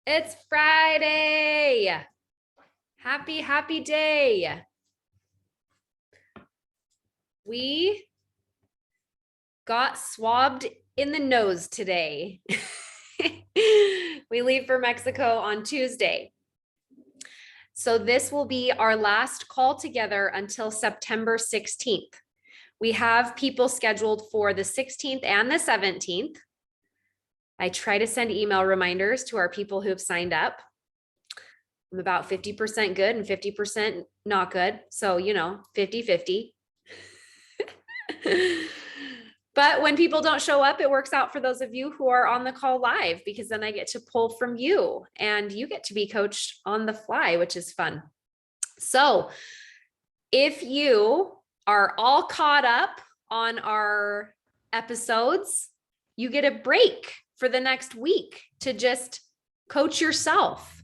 It's Friday. Happy day. We got swabbed in the nose today. We leave for Mexico on Tuesday. So this will be our last call together until September 16th. We have people scheduled for the 16th and the 17th. I try to send email reminders to our people who have signed up. I'm about 50% good and 50% not good. So, 50-50. But when people don't show up, it works out for those of you who are on the call live, because then I get to pull from you and you get to be coached on the fly, which is fun. So if you are all caught up on our episodes, you get a break for the next week to just coach yourself.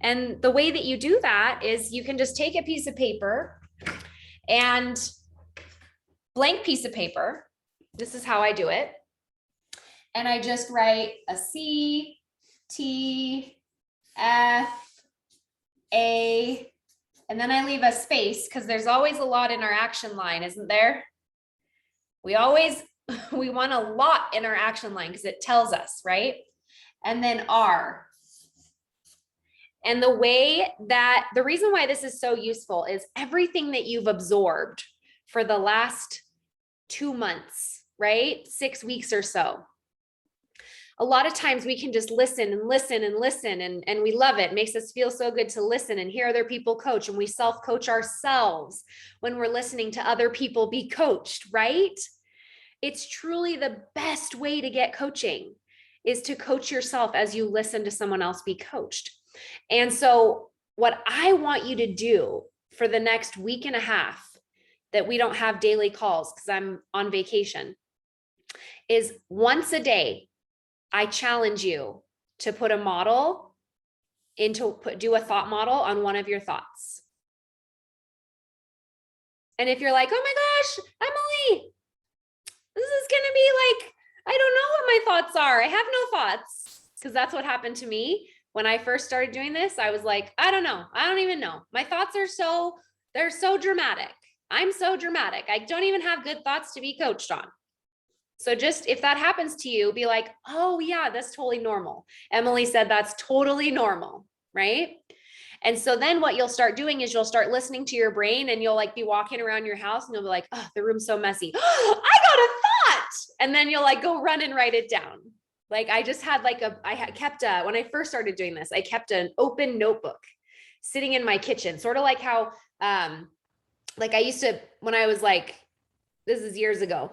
And the way that you do that is you can just take a piece of paper and blank piece of paper. This is how I do it. And I just write a C, T, F, A, and then I leave a space because there's always a lot in our action line, isn't there? We want a lot in our action line because it tells us, right? And then R. And the reason why this is so useful is everything that you've absorbed for the last 2 months, right? 6 weeks or so. A lot of times we can just listen and listen and listen, and we love it. It makes us feel so good to listen and hear other people coach, and we self-coach ourselves when we're listening to other people be coached, right? It's truly the best way to get coaching is to coach yourself as you listen to someone else be coached. And so what I want you to do for the next week and a half that we don't have daily calls because I'm on vacation is once a day, I challenge you to put a model do a thought model on one of your thoughts. And if you're like, oh my gosh, Emily, this is going to be like, I don't know what my thoughts are. I have no thoughts, because that's what happened to me. When I first started doing this, I was like, I don't know. I don't even know. My thoughts they're so dramatic. I'm so dramatic. I don't even have good thoughts to be coached on. So just if that happens to you, be like, oh yeah, that's totally normal. Emily said that's totally normal, right? And so then what you'll start doing is you'll start listening to your brain, and you'll like be walking around your house and you'll be like, oh, the room's so messy. I got a thought. And then you'll like go run and write it down. Like I just had when I first started doing this, I kept an open notebook sitting in my kitchen, sort of like how, like I used to, when I was like, this is years ago,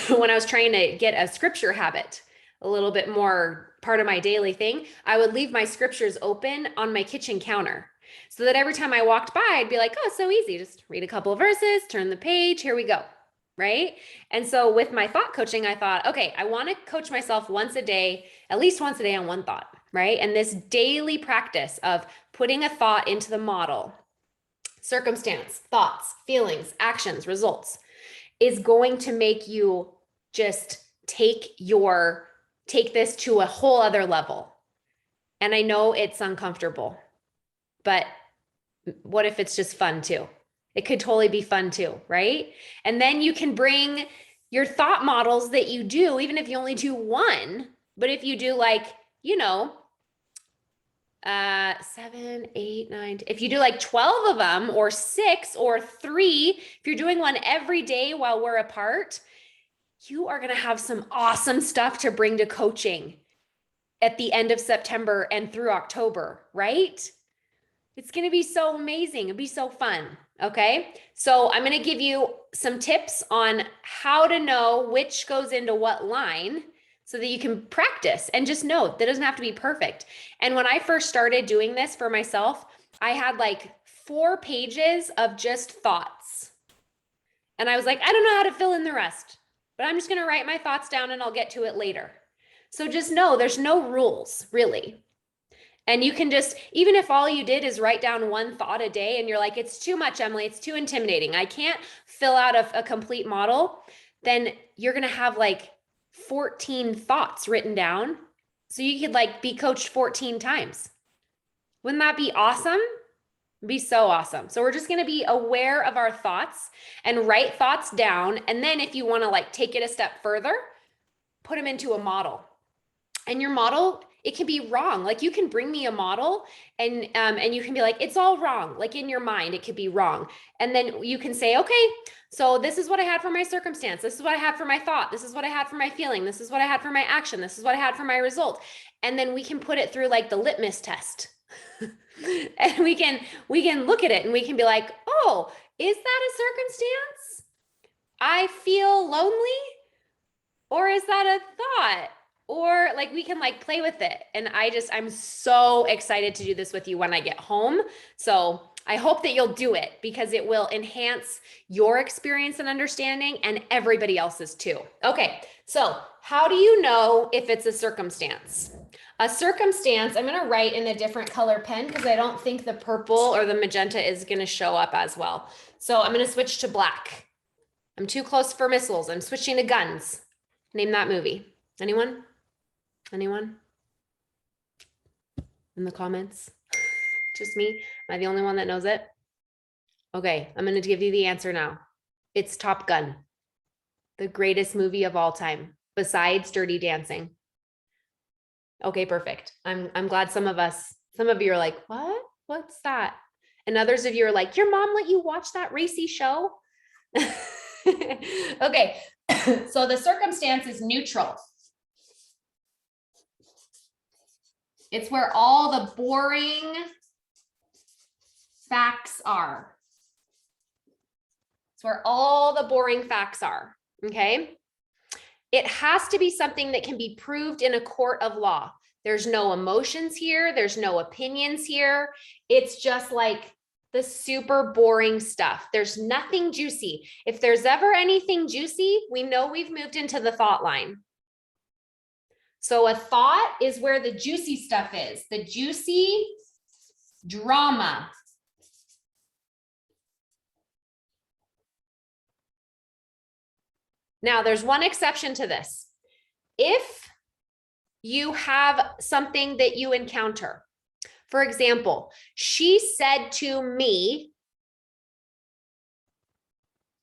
when I was trying to get a scripture habit a little bit more part of my daily thing, I would leave my scriptures open on my kitchen counter so that every time I walked by, I'd be like, oh, it's so easy. Just read a couple of verses, turn the page, here we go. Right? And so with my thought coaching, I thought, okay, I want to coach myself once a day, at least once a day on one thought, right? And this daily practice of putting a thought into the model, circumstance, thoughts, feelings, actions, results, is going to make you just take this to a whole other level. And I know it's uncomfortable, but what if it's just fun too? It could totally be fun too, right? And then you can bring your thought models that you do, even if you only do one, but if you do 7, 8, 9, if you do like 12 of them, or 6 or 3, if you're doing one every day while we're apart, you are going to have some awesome stuff to bring to coaching at the end of September and through October, right? It's going to be so amazing. It'll be so fun. Okay. So I'm going to give you some tips on how to know which goes into what line so that you can practice, and just know that doesn't have to be perfect. And when I first started doing this for myself, I had like 4 pages of just thoughts. And I was like, I don't know how to fill in the rest, but I'm just going to write my thoughts down and I'll get to it later. So just know there's no rules really. And you can just, even if all you did is write down one thought a day and you're like, it's too much, Emily, it's too intimidating, I can't fill out a complete model, then you're going to have like 14 thoughts written down. So you could like be coached 14 times. Wouldn't that be awesome? It'd be so awesome. So we're just going to be aware of our thoughts and write thoughts down. And then if you want to like take it a step further, put them into a model. And your model, it can be wrong. Like you can bring me a model and you can be like, it's all wrong. Like in your mind, it could be wrong. And then you can say, okay, so this is what I had for my circumstance. This is what I had for my thought. This is what I had for my feeling. This is what I had for my action. This is what I had for my result. And then we can put it through like the litmus test. And we can look at it and we can be like, oh, is that a circumstance? I feel lonely? Or is that a thought? Or like we can like play with it. And I'm so excited to do this with you when I get home. So I hope that you'll do it because it will enhance your experience and understanding and everybody else's too. Okay, so how do you know if it's a circumstance? A circumstance, I'm going to write in a different color pen because I don't think the purple or the magenta is going to show up as well. So I'm going to switch to black. I'm too close for missiles. I'm switching to guns. Name that movie. Anyone? Anyone? In the comments? Just me? Am I the only one that knows it? Okay, I'm going to give you the answer now. It's Top Gun. The greatest movie of all time, besides Dirty Dancing. Okay, perfect. I'm glad some of you are like, what? What's that? And others of you are like, your mom let you watch that racy show? Okay, so the circumstance is neutral. It's where all the boring facts are. It's where all the boring facts are, okay? It has to be something that can be proved in a court of law. There's no emotions here. There's no opinions here. It's just like the super boring stuff. There's nothing juicy. If there's ever anything juicy, we know we've moved into the thought line. So a thought is where the juicy stuff is, the juicy drama. Now, there's one exception to this. If you have something that you encounter, for example, she said to me,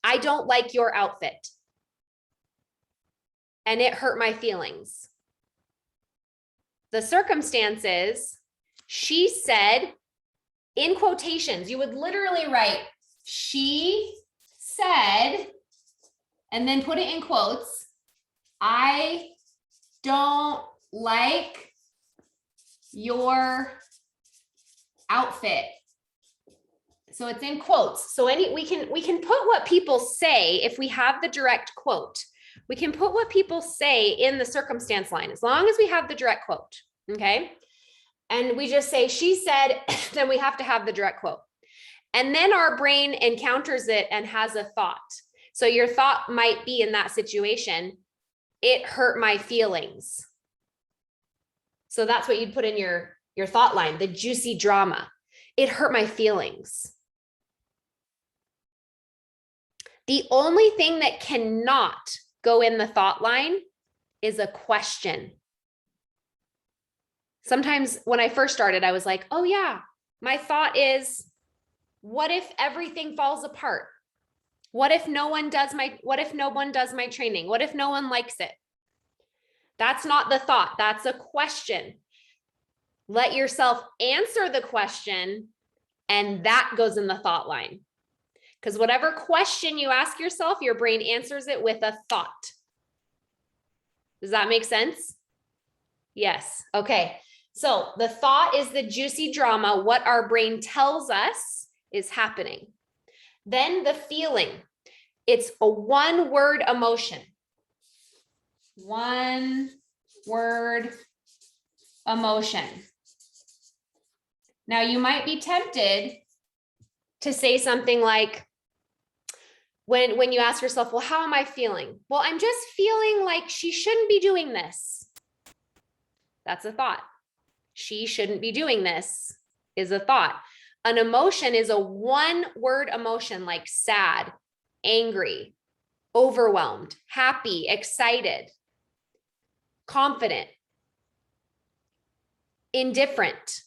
I don't like your outfit, and it hurt my feelings. The circumstances, she said, in quotations, you would literally write, she said, and then put it in quotes, I don't like your outfit. So it's in quotes. So we can put what people say if we have the direct quote. We can put what people say in the circumstance line as long as we have the direct quote, okay? And we just say, she said, then we have to have the direct quote. And then our brain encounters it and has a thought. So your thought might be in that situation, it hurt my feelings. So that's what you'd put in your thought line, the juicy drama. It hurt my feelings. The only thing that cannot go in the thought line is a question. Sometimes when I first started, I was like, oh yeah, my thought is, what if everything falls apart? What if no one does my training? What if no one likes it? That's not the thought. That's a question. Let yourself answer the question, and that goes in the thought line. Because whatever question you ask yourself, your brain answers it with a thought. Does that make sense? Yes. Okay. So the thought is the juicy drama, what our brain tells us is happening. Then the feeling, it's a one-word emotion. One word emotion. Now you might be tempted to say something like, when you ask yourself, well, how am I feeling? Well, I'm just feeling like she shouldn't be doing this. That's a thought. She shouldn't be doing this is a thought. An emotion is a one-word emotion like sad, angry, overwhelmed, happy, excited, confident, indifferent.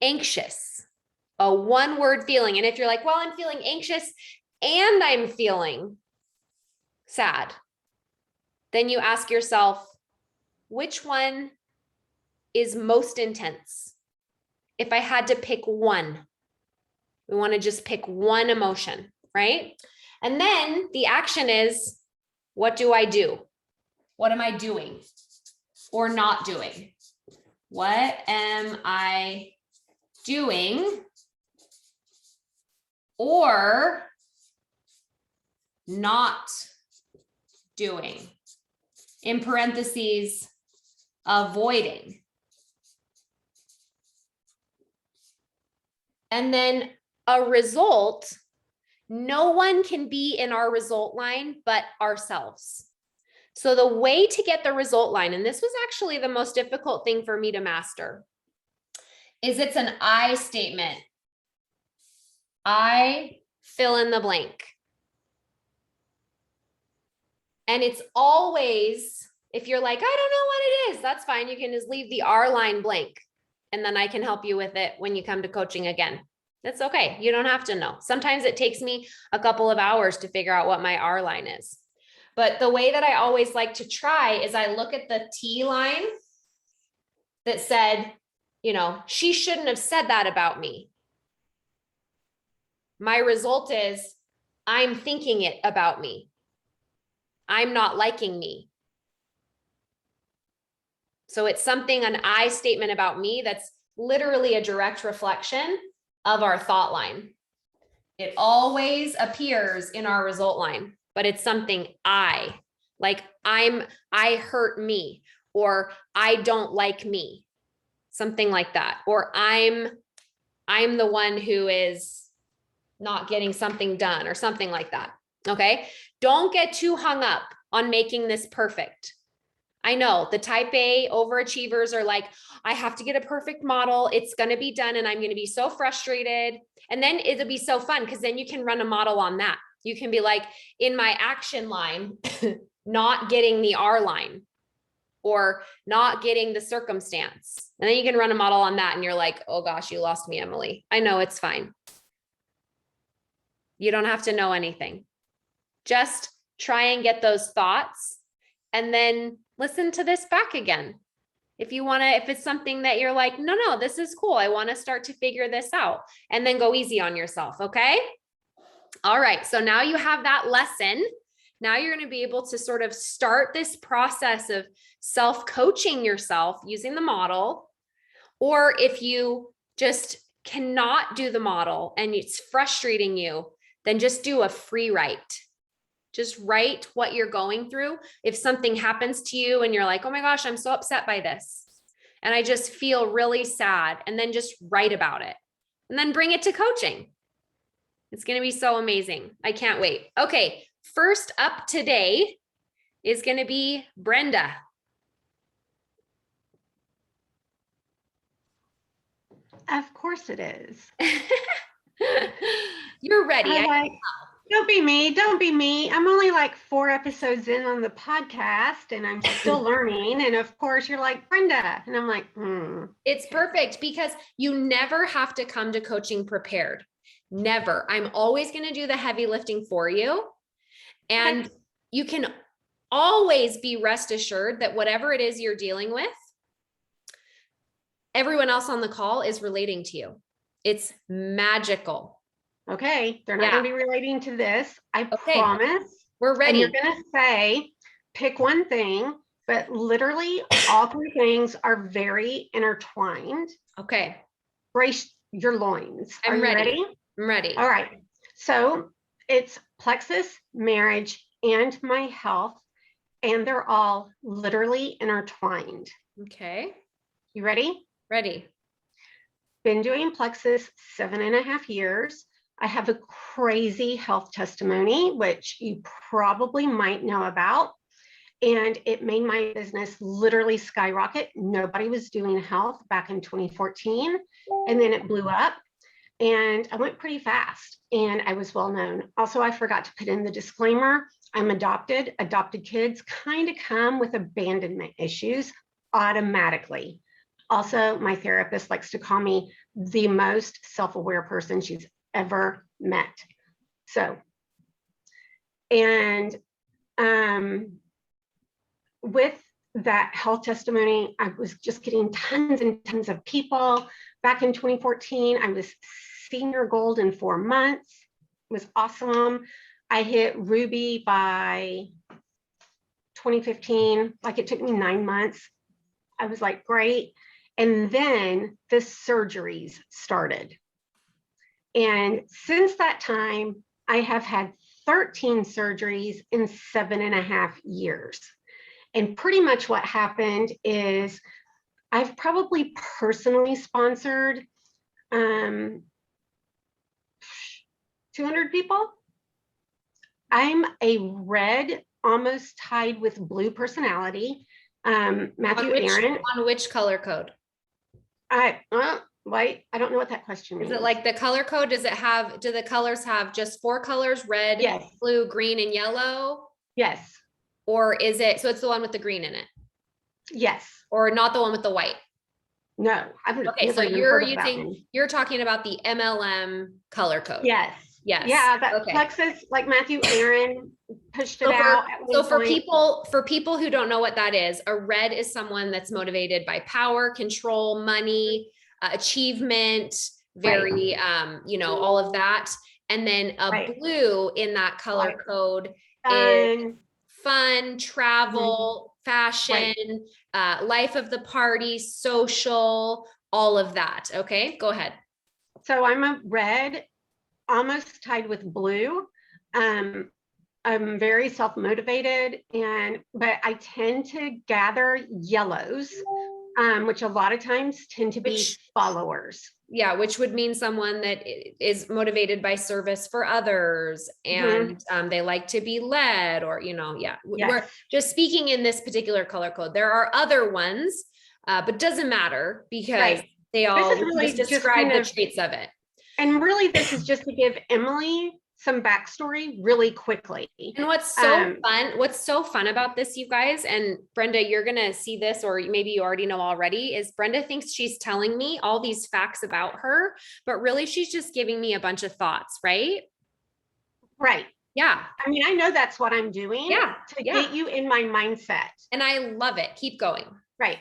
anxious, a one-word feeling. And if you're like, well, I'm feeling anxious and I'm feeling sad, then you ask yourself, which one is most intense? If I had to pick one, we want to just pick one emotion, right? And then the action is, what do I do? What am I doing or not doing? What am I doing or not doing? In parentheses, avoiding. And then a result, no one can be in our result line but ourselves. So the way to get the result line, and this was actually the most difficult thing for me to master, is it's an I statement. I fill in the blank. And it's always, if you're like, I don't know what it is, that's fine. You can just leave the R line blank. And then I can help you with it when you come to coaching again. That's okay. You don't have to know. Sometimes it takes me a couple of hours to figure out what my R line is. But the way that I always like to try is I look at the T line that said, she shouldn't have said that about me. My result is I'm thinking it about me. I'm not liking me. So it's something, an I statement about me that's literally a direct reflection of our thought line. It always appears in our result line, but it's something I hurt me, or I don't like me, something like that. Or I'm the one who is not getting something done, or something like that. Okay. Don't get too hung up on making this perfect. I know the type A overachievers are like, I have to get a perfect model. It's going to be done. And I'm going to be so frustrated. And then it'll be so fun, because then you can run a model on that. You can be like, in my action line, not getting the R line, or not getting the circumstance. And then you can run a model on that. And you're like, oh gosh, you lost me, Emily. I know, it's fine. You don't have to know anything. Just try and get those thoughts, and then listen to this back again. If it's something that you're like, no, this is cool. I want to start to figure this out, and then go easy on yourself. Okay. All right. So now you have that lesson. Now you're going to be able to sort of start this process of self-coaching yourself using the model. Or if you just cannot do the model and it's frustrating you, then just do a free write. Just write what you're going through. If something happens to you and you're like, oh my gosh, I'm so upset by this, and I just feel really sad, and then just write about it, and then bring it to coaching. It's going to be so amazing. I can't wait. Okay. First up today is going to be Brenda. Of course it is. You're ready. Don't be me. I'm only like 4 episodes in on the podcast, and I'm still learning. And of course you're like, Brenda. And I'm like, It's perfect, because you never have to come to coaching prepared. Never. I'm always going to do the heavy lifting for you. And you can always be rest assured that whatever it is you're dealing with, everyone else on the call is relating to you. It's magical. Okay. They're not going to be relating to this. I promise. We're ready. And you're going to say, pick one thing, but literally all 3 things are very intertwined. Okay. Brace your loins. I'm ready. I'm ready. All right. So it's plexus, marriage, and my health. And they're all literally intertwined. Okay. You ready? Ready. Been doing plexus 7.5 years. I have a crazy health testimony, which you probably might know about. And it made my business literally skyrocket. Nobody was doing health back in 2014. And then it blew up. And I went pretty fast, and I was well known. Also, I forgot to put in the disclaimer. I'm adopted. Adopted kids kind of come with abandonment issues automatically. Also, my therapist likes to call me the most self-aware person she's ever met. So, and with that health testimony, I was just getting tons and tons of people. Back in 2014, I was senior gold in 4 months. It was awesome. I hit Ruby by 2015. Like, it took me 9 months. I was like, great. And then the surgeries started. And since that time, I have had 13 surgeries in 7.5 years. And pretty much what happened is I've probably personally sponsored 200 people. I'm a red, almost tied with blue personality. Matthew Aaron. On which color code? Wait, I don't know what that question means. Is it like the color code? Does it have, do the colors have just 4 colors, red, yes, blue, green, and yellow? Yes. Or is it, so it's the one with the green in it? Yes. Or not the one with the white? No. Okay, so you're talking about the MLM color code. Yes. Yes. Yeah, that plexus, like Matthew Aaron pushed it out. So for people who don't know what that is, a red is someone that's motivated by power, control, money, achievement, very, all of that. And then a blue in that color code is fun, travel, fashion, life of the party, social, all of that. Okay, go ahead. So I'm a red, almost tied with blue. I'm very self-motivated, but I tend to gather yellows, which a lot of times tend to be followers. Yeah, which would mean someone that is motivated by service for others, and they like to be led, or we're just speaking in this particular color code. There are other ones, but doesn't matter because they all really just describe the traits of it. And really, this is just to give Emily some backstory really quickly. And what's so fun about this, you guys, and Brenda, you're going to see this, or maybe you already know already, is Brenda thinks she's telling me all these facts about her, but really she's just giving me a bunch of thoughts, right? Right. Yeah. I mean, I know that's what I'm doing to get you in my mindset. And I love it. Keep going. Right.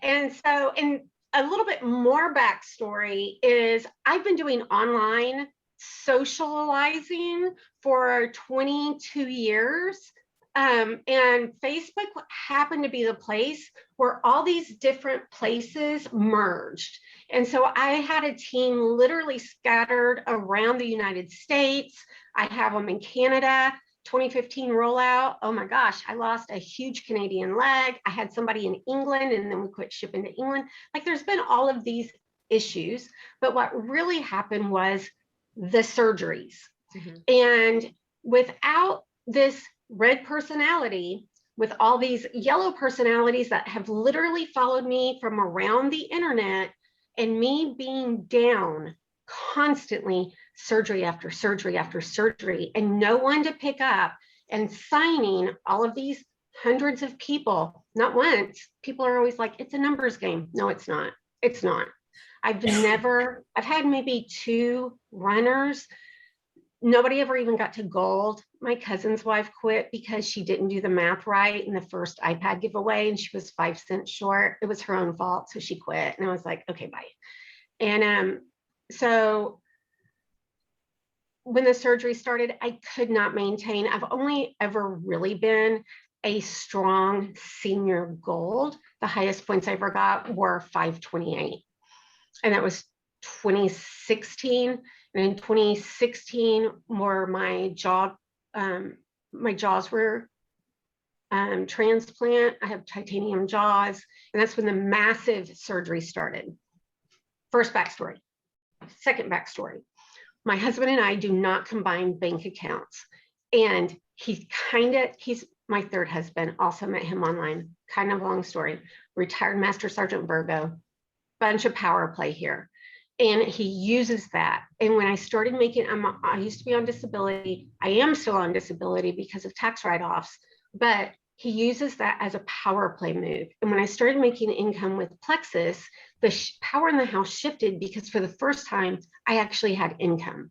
And so, and a little bit more backstory is I've been doing online socializing for 22 years. And Facebook happened to be the place where all these different places merged. And so I had a team literally scattered around the United States. I have them in Canada. 2015 rollout. Oh my gosh, I lost a huge Canadian leg. I had somebody in England, and then we quit shipping to England. Like, there's been all of these issues, but what really happened was the surgeries. And without this red personality, with all these yellow personalities that have literally followed me from around the internet, and me being down constantly, surgery after surgery after surgery, and no one to pick up, and signing all of these hundreds of people, not once. People are always like, it's a numbers game. No, it's not. It's not. I've had maybe 2 runners. Nobody ever even got to gold. My cousin's wife quit because she didn't do the math right in the first iPad giveaway, and she was 5 cents short. It was her own fault, so she quit. And I was like, okay, bye. And so when the surgery started, I could not maintain. I've only ever really been a strong senior gold. The highest points I ever got were 528. And that was 2016. And in 2016, where my jaws were transplant. I have titanium jaws. And that's when the massive surgery started. First backstory. Second backstory. My husband and I do not combine bank accounts. And he's my third husband, also met him online. Kind of long story. Retired Master Sergeant Virgo, bunch of power play here. And he uses that. And when I started I used to be on disability. I am still on disability because of tax write-offs, but he uses that as a power play move. And when I started making income with Plexus, the power in the house shifted because for the first time, I actually had income.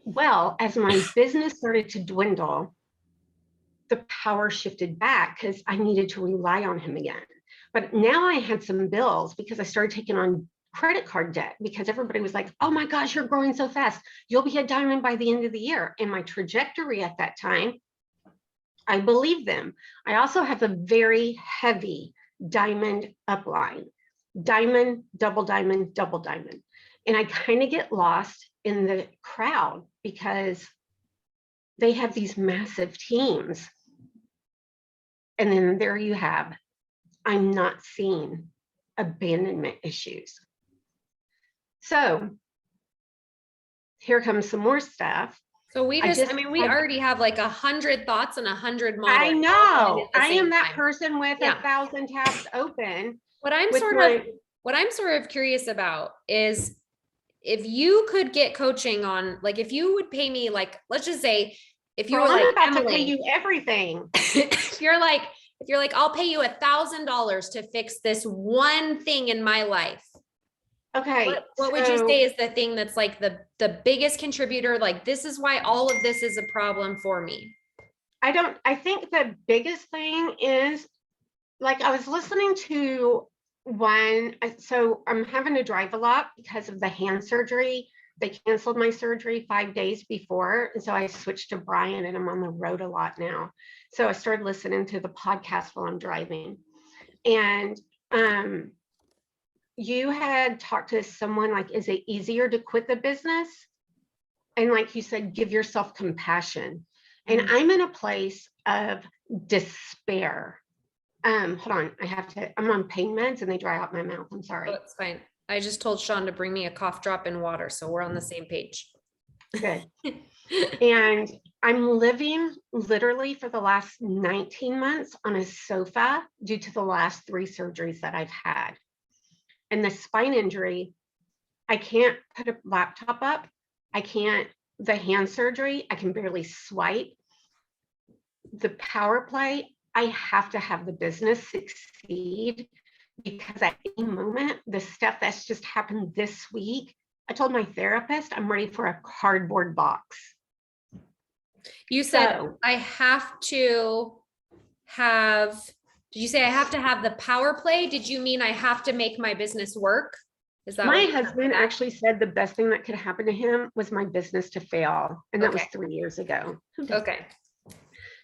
Well, as my business started to dwindle, the power shifted back because I needed to rely on him again. But now I had some bills because I started taking on credit card debt because everybody was like, oh my gosh, you're growing so fast. You'll be a diamond by the end of the year. And my trajectory at that time, I believe them. I also have a very heavy diamond upline, diamond, double diamond, double diamond. And I kind of get lost in the crowd because they have these massive teams. And then there you have, I'm not seeing abandonment issues. So here comes some more stuff. So we we already have like 100 thoughts and 100 models. I know. I am that person with 1,000 tabs open. What I'm sort of curious about is if you could get coaching on, like, if you would pay me, like, let's just say, if you were like, I'm about to pay you everything. if you're like, I'll pay you $1,000 to fix this one thing in my life. Okay. What would you say is the thing that's like the biggest contributor? Like, this is why all of this is a problem for me. I think the biggest thing is, like, I was listening to one, so I'm having to drive a lot because of the hand surgery. They canceled my surgery 5 days before. And so I switched to Brian and I'm on the road a lot now. So I started listening to the podcast while I'm driving. And you had talked to someone like, is it easier to quit the business? And like you said, give yourself compassion. And I'm in a place of despair. Hold on, I'm on pain meds and they dry out my mouth. I'm sorry. Oh, that's fine. I just told Sean to bring me a cough drop and water. So we're on the same page. Good. And I'm living literally for the last 19 months on a sofa due to the last 3 surgeries that I've had. And the spine injury, I can't put a laptop up. The hand surgery, I can barely swipe. The power play, I have to have the business succeed because at any moment, the stuff that's just happened this week, I told my therapist I'm ready for a cardboard box. You said I have to have, did you say I have to have the power play? Did you mean I have to make my business work? Is that my husband actually said the best thing that could happen to him was my business to fail. And that was 3 years ago. Okay.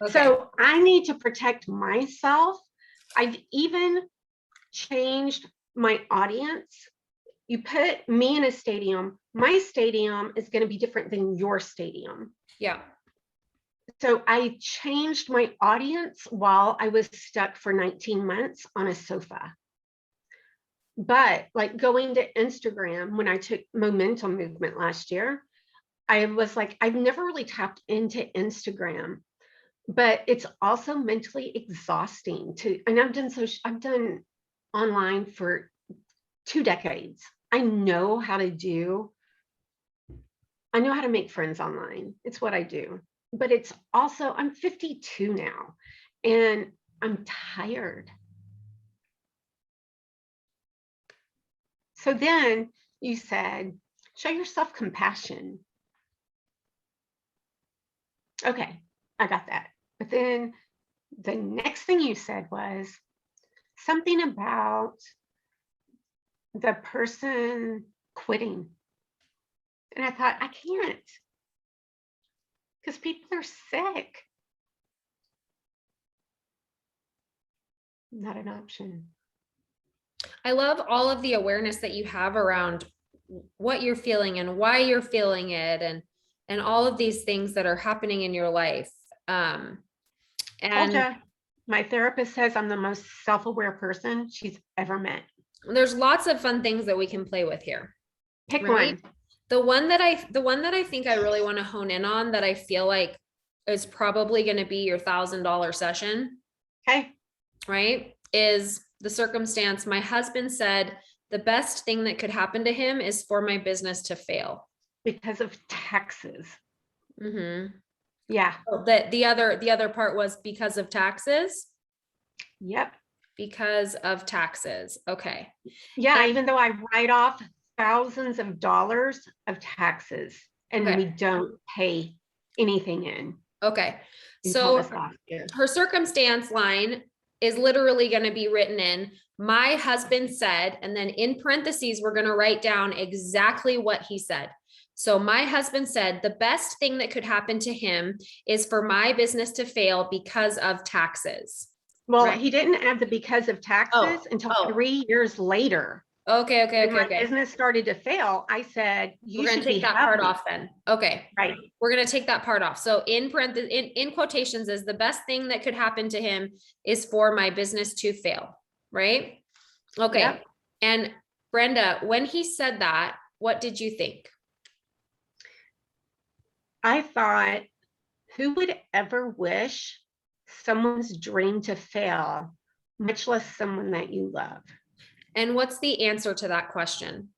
So I need to protect myself. I've even changed my audience. You put me in a stadium, my stadium is going to be different than your stadium. Yeah. So I changed my audience while I was stuck for 19 months on a sofa. But like going to Instagram, when I took momentum movement last year, I was like, I've never really tapped into Instagram, but it's also mentally exhausting and I've done online for 2 decades. I know how to make friends online. It's what I do. But it's also, I'm 52 now and I'm tired. So then you said, show yourself compassion. Okay, I got that. But then the next thing you said was something about the person quitting. And I thought, I can't, because people are sick. Not an option. I love all of the awareness that you have around what you're feeling and why you're feeling it, and all of these things that are happening in your life. And my therapist says I'm the most self-aware person she's ever met. There's lots of fun things that we can play with here. Pick one. The one that I think I really want to hone in on, that I feel like is probably going to be your $1,000 session. Okay. Right. Is the circumstance. My husband said the best thing that could happen to him is for my business to fail. Because of taxes. Mm-hmm. Yeah. That the other part was because of taxes. Yep. Because of taxes. Okay. Yeah, And- even though I write off thousands of dollars of taxes and Okay. we don't pay anything in Okay. until this So last year. her circumstance line is literally going to be written in, my husband said, and then in parentheses, we're going to write down exactly what he said. So my husband said the best thing that could happen to him is for my business to fail because of taxes. Well, Right. he didn't add the because of taxes until Oh. 3 years later. Okay. When my business started to fail, I said, We're you going should to take be that happy. part off then. Okay. Right. We're going to take that part off. So in parentheses, in quotations is the best thing that could happen to him is for my business to fail. Right. Okay. Yep. And Brenda, when he said that, what did you think? I thought, who would ever wish someone's dream to fail, much less someone that you love? And what's the answer to that question?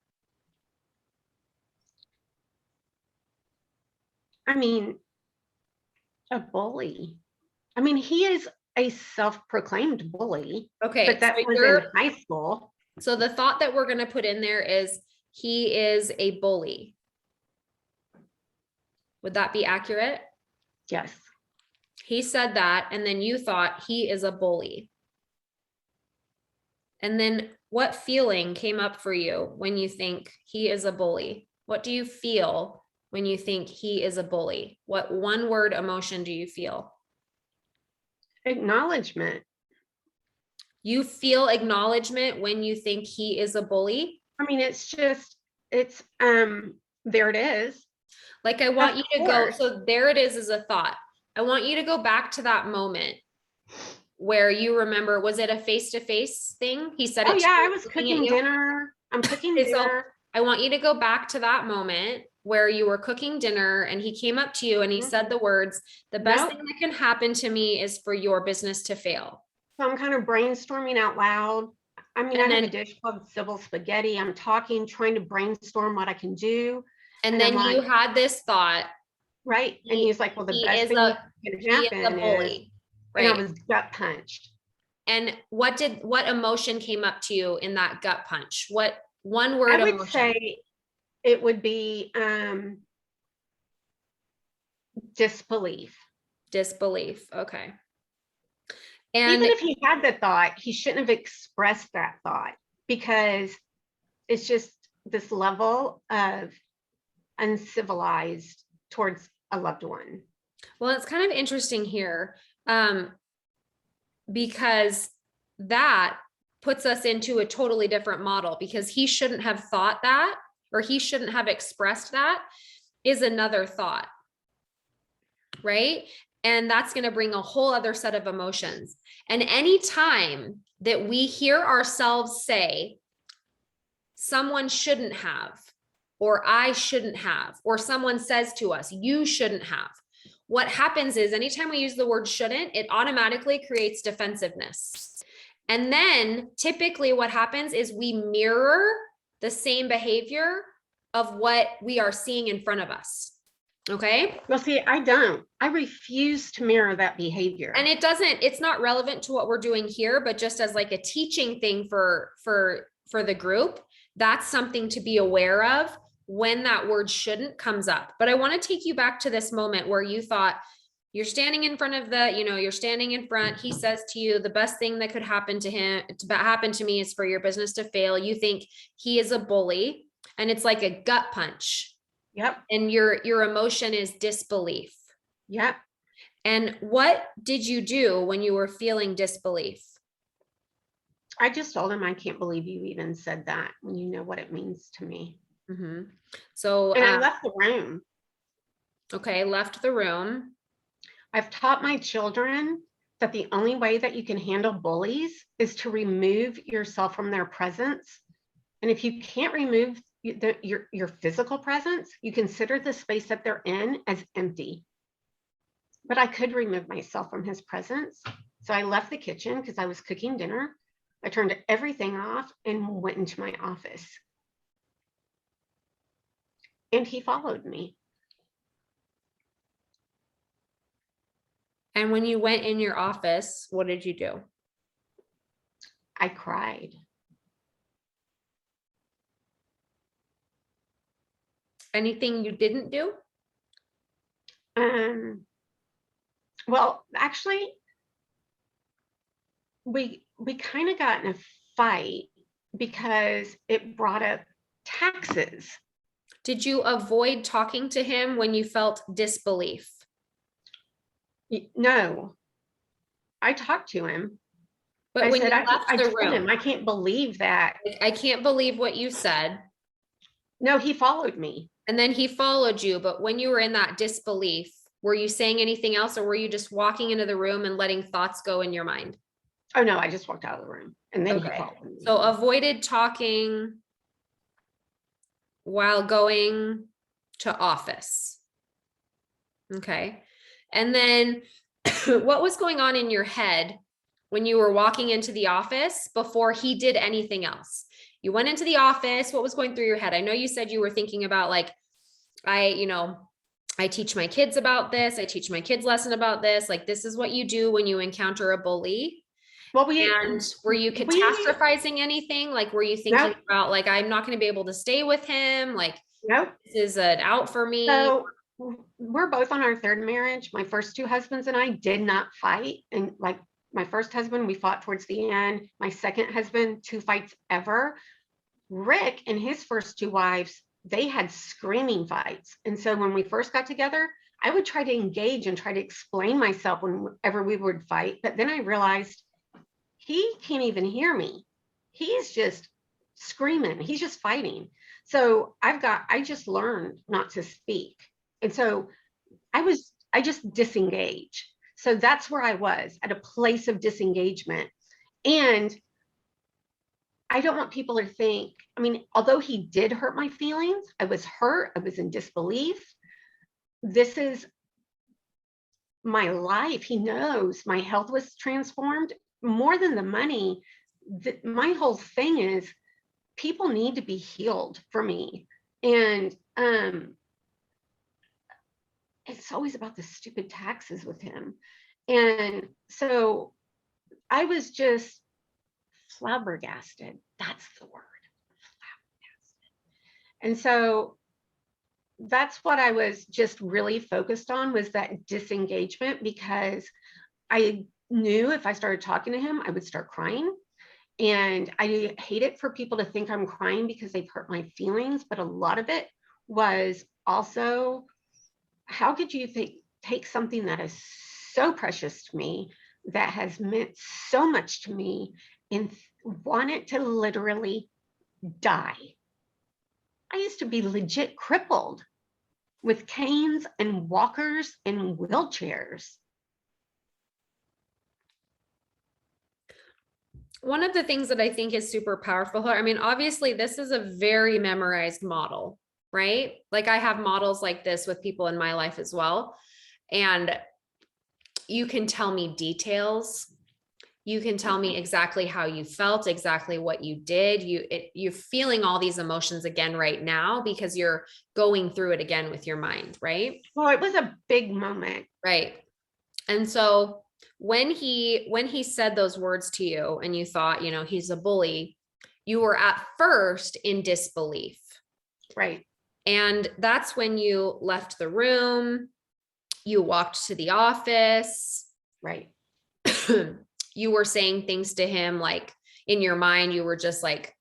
I mean, a bully. I mean, he is a self-proclaimed bully, Okay. but that So was in high school. So the thought that we're going to put in there is he is a bully. Would that be accurate? Yes. He said that, and then you thought he is a bully. And then what feeling came up for you when you think he is a bully? What do you feel when you think he is a bully? What one word emotion do you feel? Acknowledgement. You feel acknowledgement when you think he is a bully? I mean, it's just, it's, there it is. Like, I want Of you to go, course. so there it is as a thought. I want you to go back to that moment where you remember, was it a face-to-face thing? He said Oh it. yeah, I was looking at cooking you. dinner. I'm cooking Okay, so dinner. I want you to go back to that moment where you were cooking dinner and he came up to you and he Mhm. said the words, the best Nope. thing that can happen to me is for your business to fail. So I'm kind of brainstorming out loud. I mean, And I have a then, dish called civil spaghetti. I'm talking, trying to brainstorm what I can do. and I'm then you like, had this thought, right. And he's like, well, the he best is thing a, that can he is a happen is, bully, and I right? was gut punched. And what emotion came up to you in that gut punch? What one word I would emotion? say it would be disbelief. Disbelief. Okay. And Even if he had the thought, he shouldn't have expressed that thought, because it's just this level of uncivilized towards a loved one. well, it's kind of interesting here, because that puts us into a totally different model, because he shouldn't have thought that, or he shouldn't have expressed that, is another thought, right? And that's going to bring a whole other set of emotions. And anytime that we hear ourselves say, someone shouldn't have, or I shouldn't have, or someone says to us, you shouldn't have, what happens is anytime we use the word shouldn't, it automatically creates defensiveness. And then typically what happens is we mirror the same behavior of what we are seeing in front of us. Okay. Well, see, I don't. I refuse to mirror that behavior. And it's not relevant to what we're doing here, but just as like a teaching thing for the group, that's something to be aware of when that word shouldn't comes up. But I want to take you back to this moment where you thought, you're standing in front of you're standing in front. He says to you, the best thing that could happen to me is for your business to fail. You think he is a bully, and it's like a gut punch. Yep. And your emotion is disbelief. Yep. And what did you do when you were feeling disbelief? I just told him, I can't believe you even said that, when you know what it means to me. Mm-hmm. So, and I left the room. Okay, left the room. I've taught my children that the only way that you can handle bullies is to remove yourself from their presence. And if you can't remove your physical presence, you consider the space that they're in as empty. But I could remove myself from his presence. So I left the kitchen because I was cooking dinner. I turned everything off and went into my office. And he followed me. And when you went in your office, what did you do? I cried. Anything you didn't do? Well, actually, we kind of got in a fight because it brought up taxes. Did you avoid talking to him when you felt disbelief? No, I talked to him. But I when said, you left I the told him, room, I can't believe that. I can't believe what you said. No, he followed me. And then he followed you. But when you were in that disbelief, were you saying anything else, or were you just walking into the room and letting thoughts go in your mind? Oh no, I just walked out of the room and then he Okay. followed me. So avoided talking while going to office. Okay. And then what was going on in your head when you were walking into the office before he did anything else? You went into the office. What was going through your head? I know you said you were thinking about like, I teach my kids about this. I teach my kids lesson about this. Like, this is what you do when you encounter a bully. Well, And were you catastrophizing anything? Like, were you thinking nope, about like, I'm not going to be able to stay with him? Like, nope. this is an out for me. So we're both on our third marriage. My first two husbands and I did not fight. And like my first husband, we fought towards the end. My second husband, 2 fights ever. Rick and his first 2 wives, they had screaming fights. And so when we first got together, I would try to engage and try to explain myself whenever we would fight. But then I realized he can't even hear me. He's just screaming. He's just fighting. So I just learned not to speak. And so I just disengage. So that's where I was, at a place of disengagement. And I don't want people to think, I mean, although he did hurt my feelings, I was hurt, I was in disbelief. This is my life. He knows my health was transformed. More than the money, my whole thing is people need to be healed for me. And it's always about the stupid taxes with him. And so I was just flabbergasted. That's the word. Flabbergasted. And so that's what I was just really focused on, was that disengagement, because I knew if I started talking to him, I would start crying. And I hate it for people to think I'm crying because they've hurt my feelings. But a lot of it was also, how could you take something that is so precious to me, that has meant so much to me, and want it to literally die? I used to be legit crippled with canes and walkers and wheelchairs. One of the things that I think is super powerful, I mean, obviously this is a very memorized model, right? Like I have models like this with people in my life as well. And you can tell me details. You can tell me exactly how you felt, exactly what you did. You're feeling all these emotions again right now because you're going through it again with your mind, right? Well, it was a big moment. Right. And so when he said those words to you and you thought, you know, he's a bully, you were at first in disbelief. Right. And that's when you left the room, you walked to the office. Right. You were saying things to him, like in your mind, you were just like,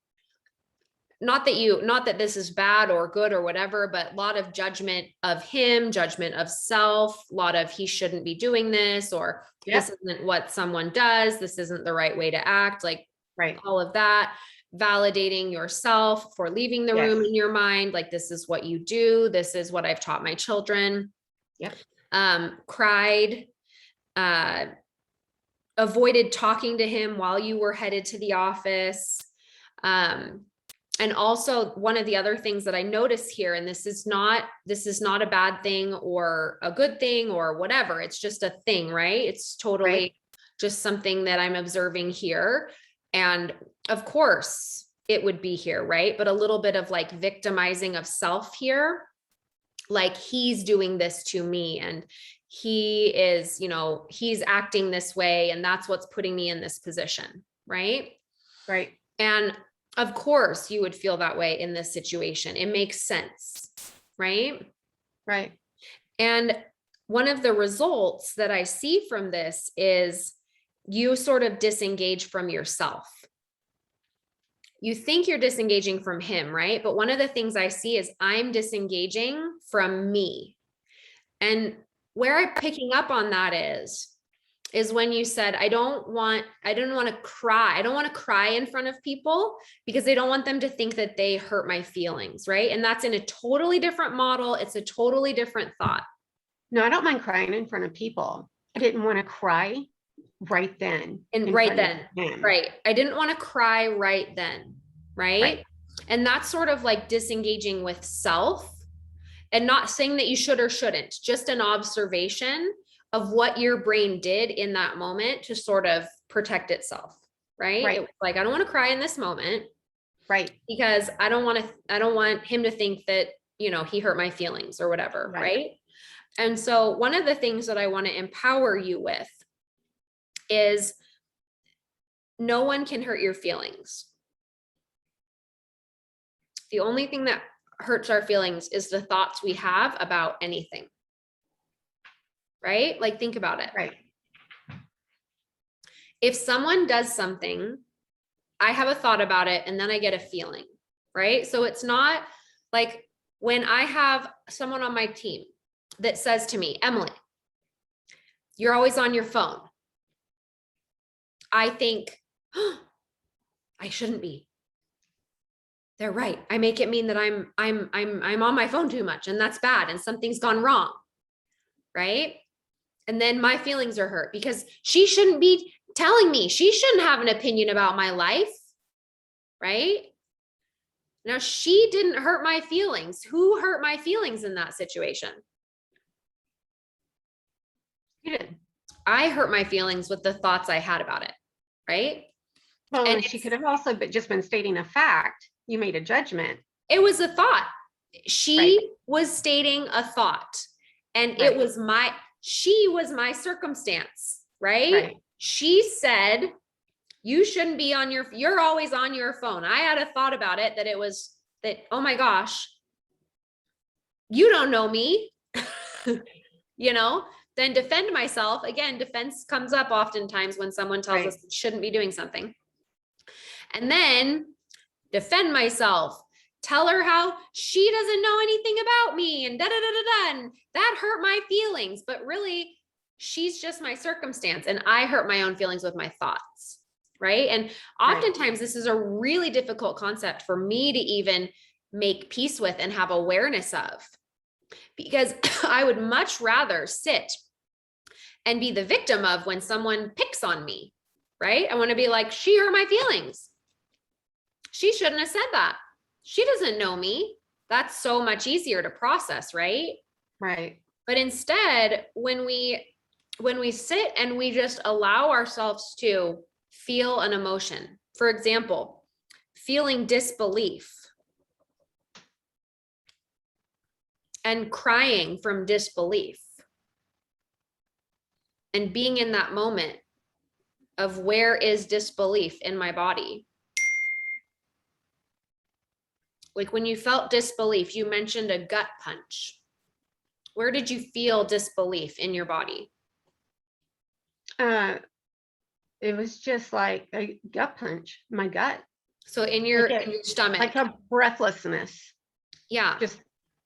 not that this is bad or good or whatever, but a lot of judgment of him, judgment of self, a lot of he shouldn't be doing this, or this isn't what someone does. This isn't the right way to act. Like all of that, validating yourself for leaving the room in your mind. Like, this is what you do. This is what I've taught my children. Cried, avoided talking to him while you were headed to the office. And also one of the other things that I notice here, and this is not a bad thing or a good thing or whatever. It's just a thing, right? It's totally just something that I'm observing here. And of course it would be here, right? But a little bit of like victimizing of self here. Like, he's doing this to me and he is, you know, he's acting this way and that's what's putting me in this position, right? Right. And of course you would feel that way in this situation. It makes sense, right? Right. And one of the results that I see from this is you sort of disengage from yourself. You think you're disengaging from him, right? But one of the things I see is I'm disengaging from me. And where I'm picking up on that is when you said, I didn't want to cry. I don't want to cry in front of people because they don't want them to think that they hurt my feelings, right? And that's in a totally different model. It's a totally different thought. No, I don't mind crying in front of people. I didn't want to cry right then. And right then, right. I didn't want to cry right then, right? And that's sort of like disengaging with self, and not saying that you should or shouldn't, just an observation of what your brain did in that moment to sort of protect itself, right? It was like, I don't want to cry in this moment. Right. Because I don't want him to think that, you know, he hurt my feelings or whatever, right? And so one of the things that I want to empower you with is no one can hurt your feelings. The only thing that hurts our feelings is the thoughts we have about anything. Right? Like, think about it. Right. If someone does something, I have a thought about it and then I get a feeling, right? So it's not like when I have someone on my team that says to me, Emily, you're always on your phone. I think, oh, I shouldn't be. They're right. I make it mean that I'm on my phone too much, and that's bad, and something's gone wrong. Right? And then my feelings are hurt because she shouldn't be telling me. She shouldn't have an opinion about my life. Right? Now, she didn't hurt my feelings. Who hurt my feelings in that situation? You did. I hurt my feelings with the thoughts I had about it. Right? Well, and she could have also just been stating a fact. You made a judgment. It was a thought. She was stating a thought, and it was she was my circumstance, right? She said, you shouldn't be you're always on your phone. I had a thought about it that, oh my gosh, you don't know me, you know, then defend myself. Again, defense comes up oftentimes when someone tells us we shouldn't be doing something. And then defend myself, tell her how she doesn't know anything about me and and that hurt my feelings, but really she's just my circumstance and I hurt my own feelings with my thoughts, right? And oftentimes this is a really difficult concept for me to even make peace with and have awareness of, because I would much rather sit and be the victim of when someone picks on me, right? I want to be like, she hurt my feelings. She shouldn't have said that. She doesn't know me. That's so much easier to process, right? Right. But instead, when we sit and we just allow ourselves to feel an emotion, for example, feeling disbelief and crying from disbelief, and being in that moment of where is disbelief in my body. Like when you felt disbelief, you mentioned a gut punch. Where did you feel disbelief in your body? It was just like a gut punch, my gut. So in your stomach. Like a breathlessness. Yeah. Just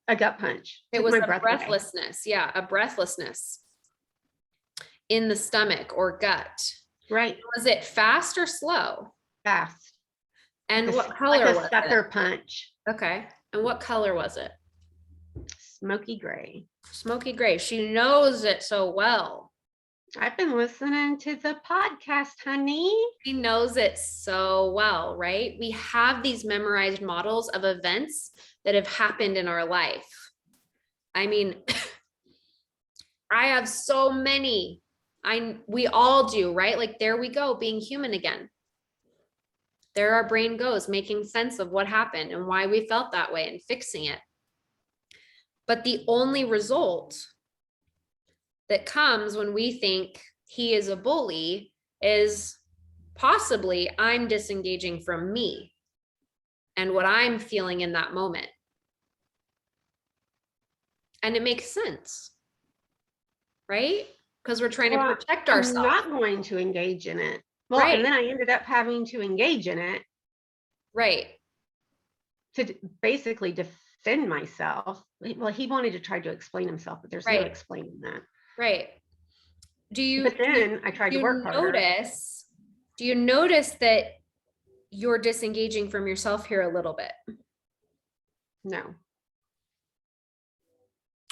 a gut punch. It was a breathlessness. Yeah, a breathlessness in the stomach or gut. Right. Was it fast or slow? Fast. And what color was it? Like a sucker punch. Okay. And what color was it? Smoky gray. Smoky gray. She knows it so well. I've been listening to the podcast, honey. She knows it so well, right? We have these memorized models of events that have happened in our life. I mean, I have so many. We all do, right? Like there we go, being human again. There our brain goes, making sense of what happened and why we felt that way and fixing it. But the only result that comes when we think he is a bully is possibly I'm disengaging from me and what I'm feeling in that moment. And it makes sense, right? Because we're trying to protect ourselves. I'm not going to engage in it. Well, Right. and then I ended up having to engage in it. Right. To basically defend myself. Well, he wanted to try to explain himself, but there's no explaining that. Right. But then I tried to work harder. Do you notice that you're disengaging from yourself here a little bit? No.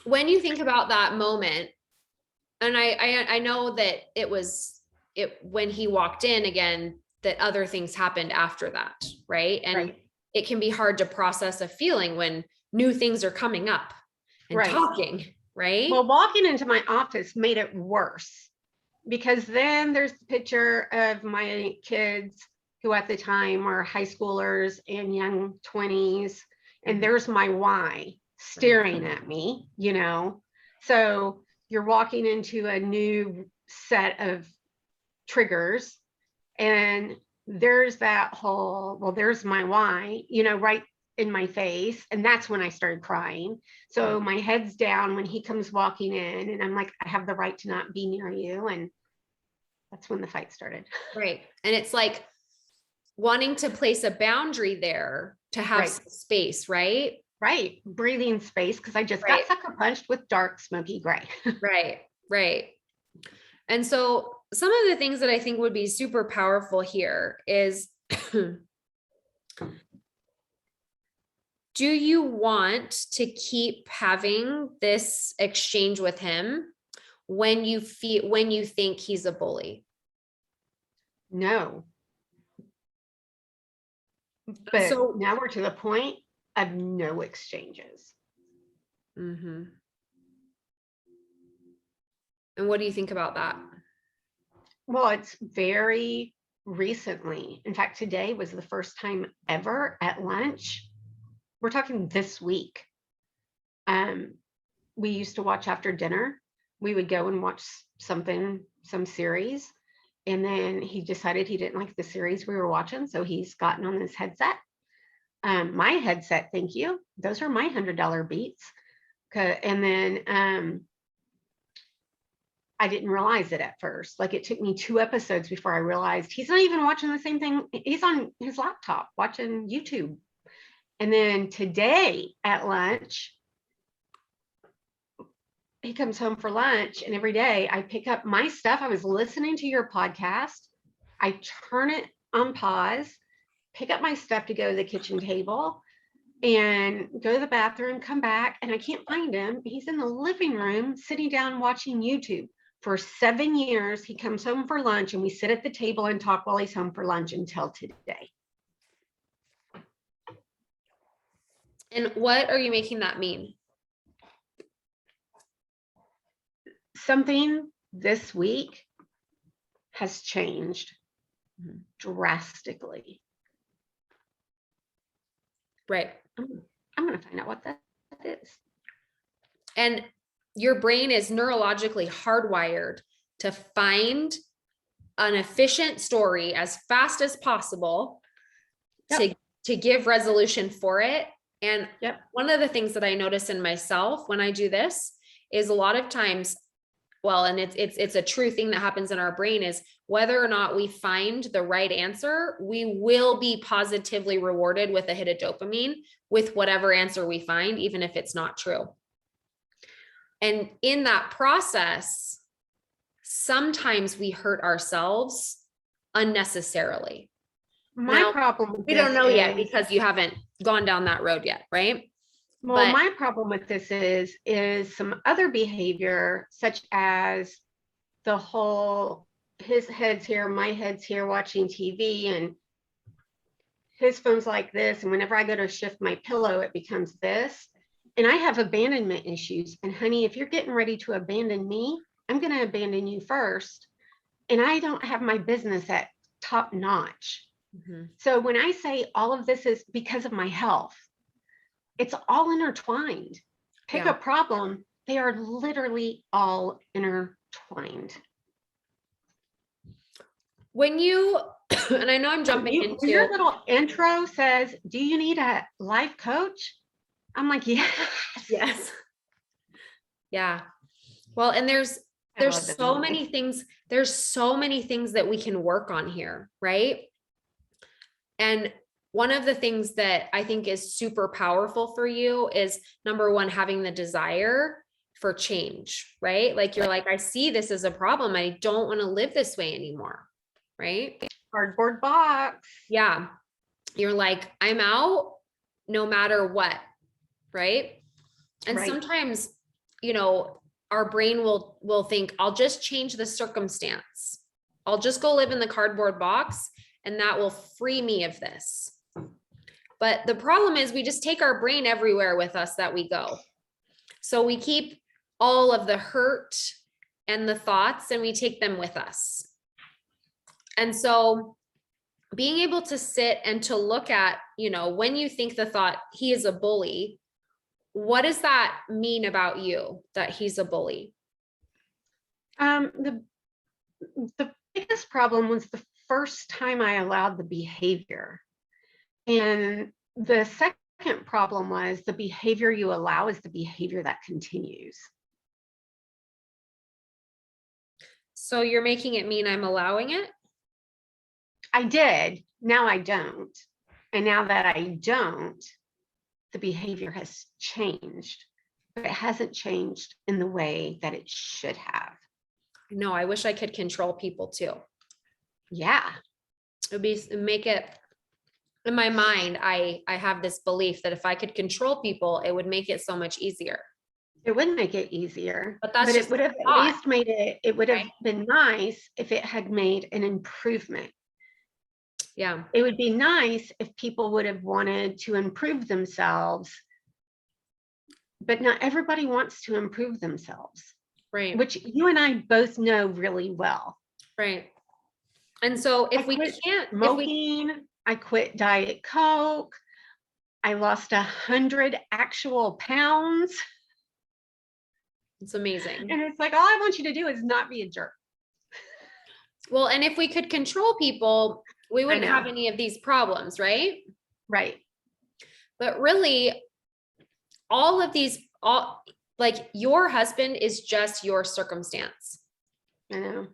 When you think about that moment, and I know that it when he walked in again, that other things happened after that, right? And it can be hard to process a feeling when new things are coming up and talking, right? Well, walking into my office made it worse, because then there's the picture of my kids who at the time were high schoolers and young 20s. And there's my why staring at me, you know? So you're walking into a new set of triggers, and there's that whole, well, there's my why, you know, right in my face. And that's when I started crying. So my head's down when he comes walking in, and I'm like, I have the right to not be near you. And that's when the fight started. Right. And it's like wanting to place a boundary there to have some space, right? Right. Breathing space, because I just got sucker punched with dark, smoky gray. Right. And so some of the things that I think would be super powerful here is, do you want to keep having this exchange with him when you think he's a bully? No. But so now we're to the point of no exchanges. Mm-hmm. And what do you think about that? Well, it's very recently. In fact, today was the first time ever at lunch. We're talking this week. We used to watch after dinner. We would go and watch some series. And then he decided he didn't like the series we were watching. So he's gotten on his headset. My headset, thank you. Those are my $100 Beats. And then I didn't realize it at first. Like, it took me 2 episodes before I realized he's not even watching the same thing. He's on his laptop watching YouTube. And then today at lunch, he comes home for lunch, and every day I pick up my stuff. I was listening to your podcast. I turn it on pause, pick up my stuff to go to the kitchen table and go to the bathroom, come back, and I can't find him. He's in the living room sitting down watching YouTube. For 7 years, he comes home for lunch and we sit at the table and talk while he's home for lunch until today. And what are you making that mean? Something this week has changed drastically. Right. I'm going to find out what that is. And your brain is neurologically hardwired to find an efficient story as fast as possible to give resolution for it. And one of the things that I notice in myself when I do this is a lot of times, well, and it's a true thing that happens in our brain, is whether or not we find the right answer, we will be positively rewarded with a hit of dopamine with whatever answer we find, even if it's not true. And in that process, sometimes we hurt ourselves unnecessarily. My problem, we don't know yet because you haven't gone down that road yet, right? Well, my problem with this is some other behavior, such as the whole, his head's here, my head's here watching TV, and his phone's like this. And whenever I go to shift my pillow, it becomes this. And I have abandonment issues. And honey, if you're getting ready to abandon me, I'm going to abandon you first. And I don't have my business at top notch. So when I say all of this is because of my health, it's all intertwined. Pick a problem, they are literally all intertwined. When you And I know I'm jumping into your little intro says, do you need a life coach? I'm like, yes. yes. Yeah. Well, and there's so many things, there's so many things that we can work on here, right? And one of the things that I think is super powerful for you is number one, having the desire for change, right? Like you're like, I see this as a problem. I don't want to live this way anymore, right? Cardboard box. Yeah. You're like, I'm out no matter what, right? And sometimes, you know, our brain will think, I'll just change the circumstance. I'll just go live in the cardboard box and that will free me of this. But the problem is we just take our brain everywhere with us that we go. So we keep all of the hurt and the thoughts and we take them with us. And so being able to sit and to look at, you know, when you think the thought, he is a bully, what does that mean about you that he's a bully? The biggest problem was the first time I allowed the behavior. And the second problem was the behavior you allow is the behavior that continues. So you're making it mean I'm allowing it? I did. Now I don't. And now that I don't, the behavior has changed, but it hasn't changed in the way that it should have. No, I wish I could control people too. Yeah. Make it, in my mind, I have this belief that if I could control people, it would make it so much easier. It would make it easier, but that's it would have at least made it, it would have right? been nice if it had made an improvement. Yeah. It would be nice if people would have wanted to improve themselves, but not everybody wants to improve themselves. Right. Which you and I both know really well. Right. And so if we can't smoking, I quit Diet Coke. I lost 100 actual pounds. It's amazing. And it's like, all I want you to do is not be a jerk. Well, and if we could control people, we wouldn't have any of these problems, right? Right. But really, all of these, like your husband is just your circumstance. I know.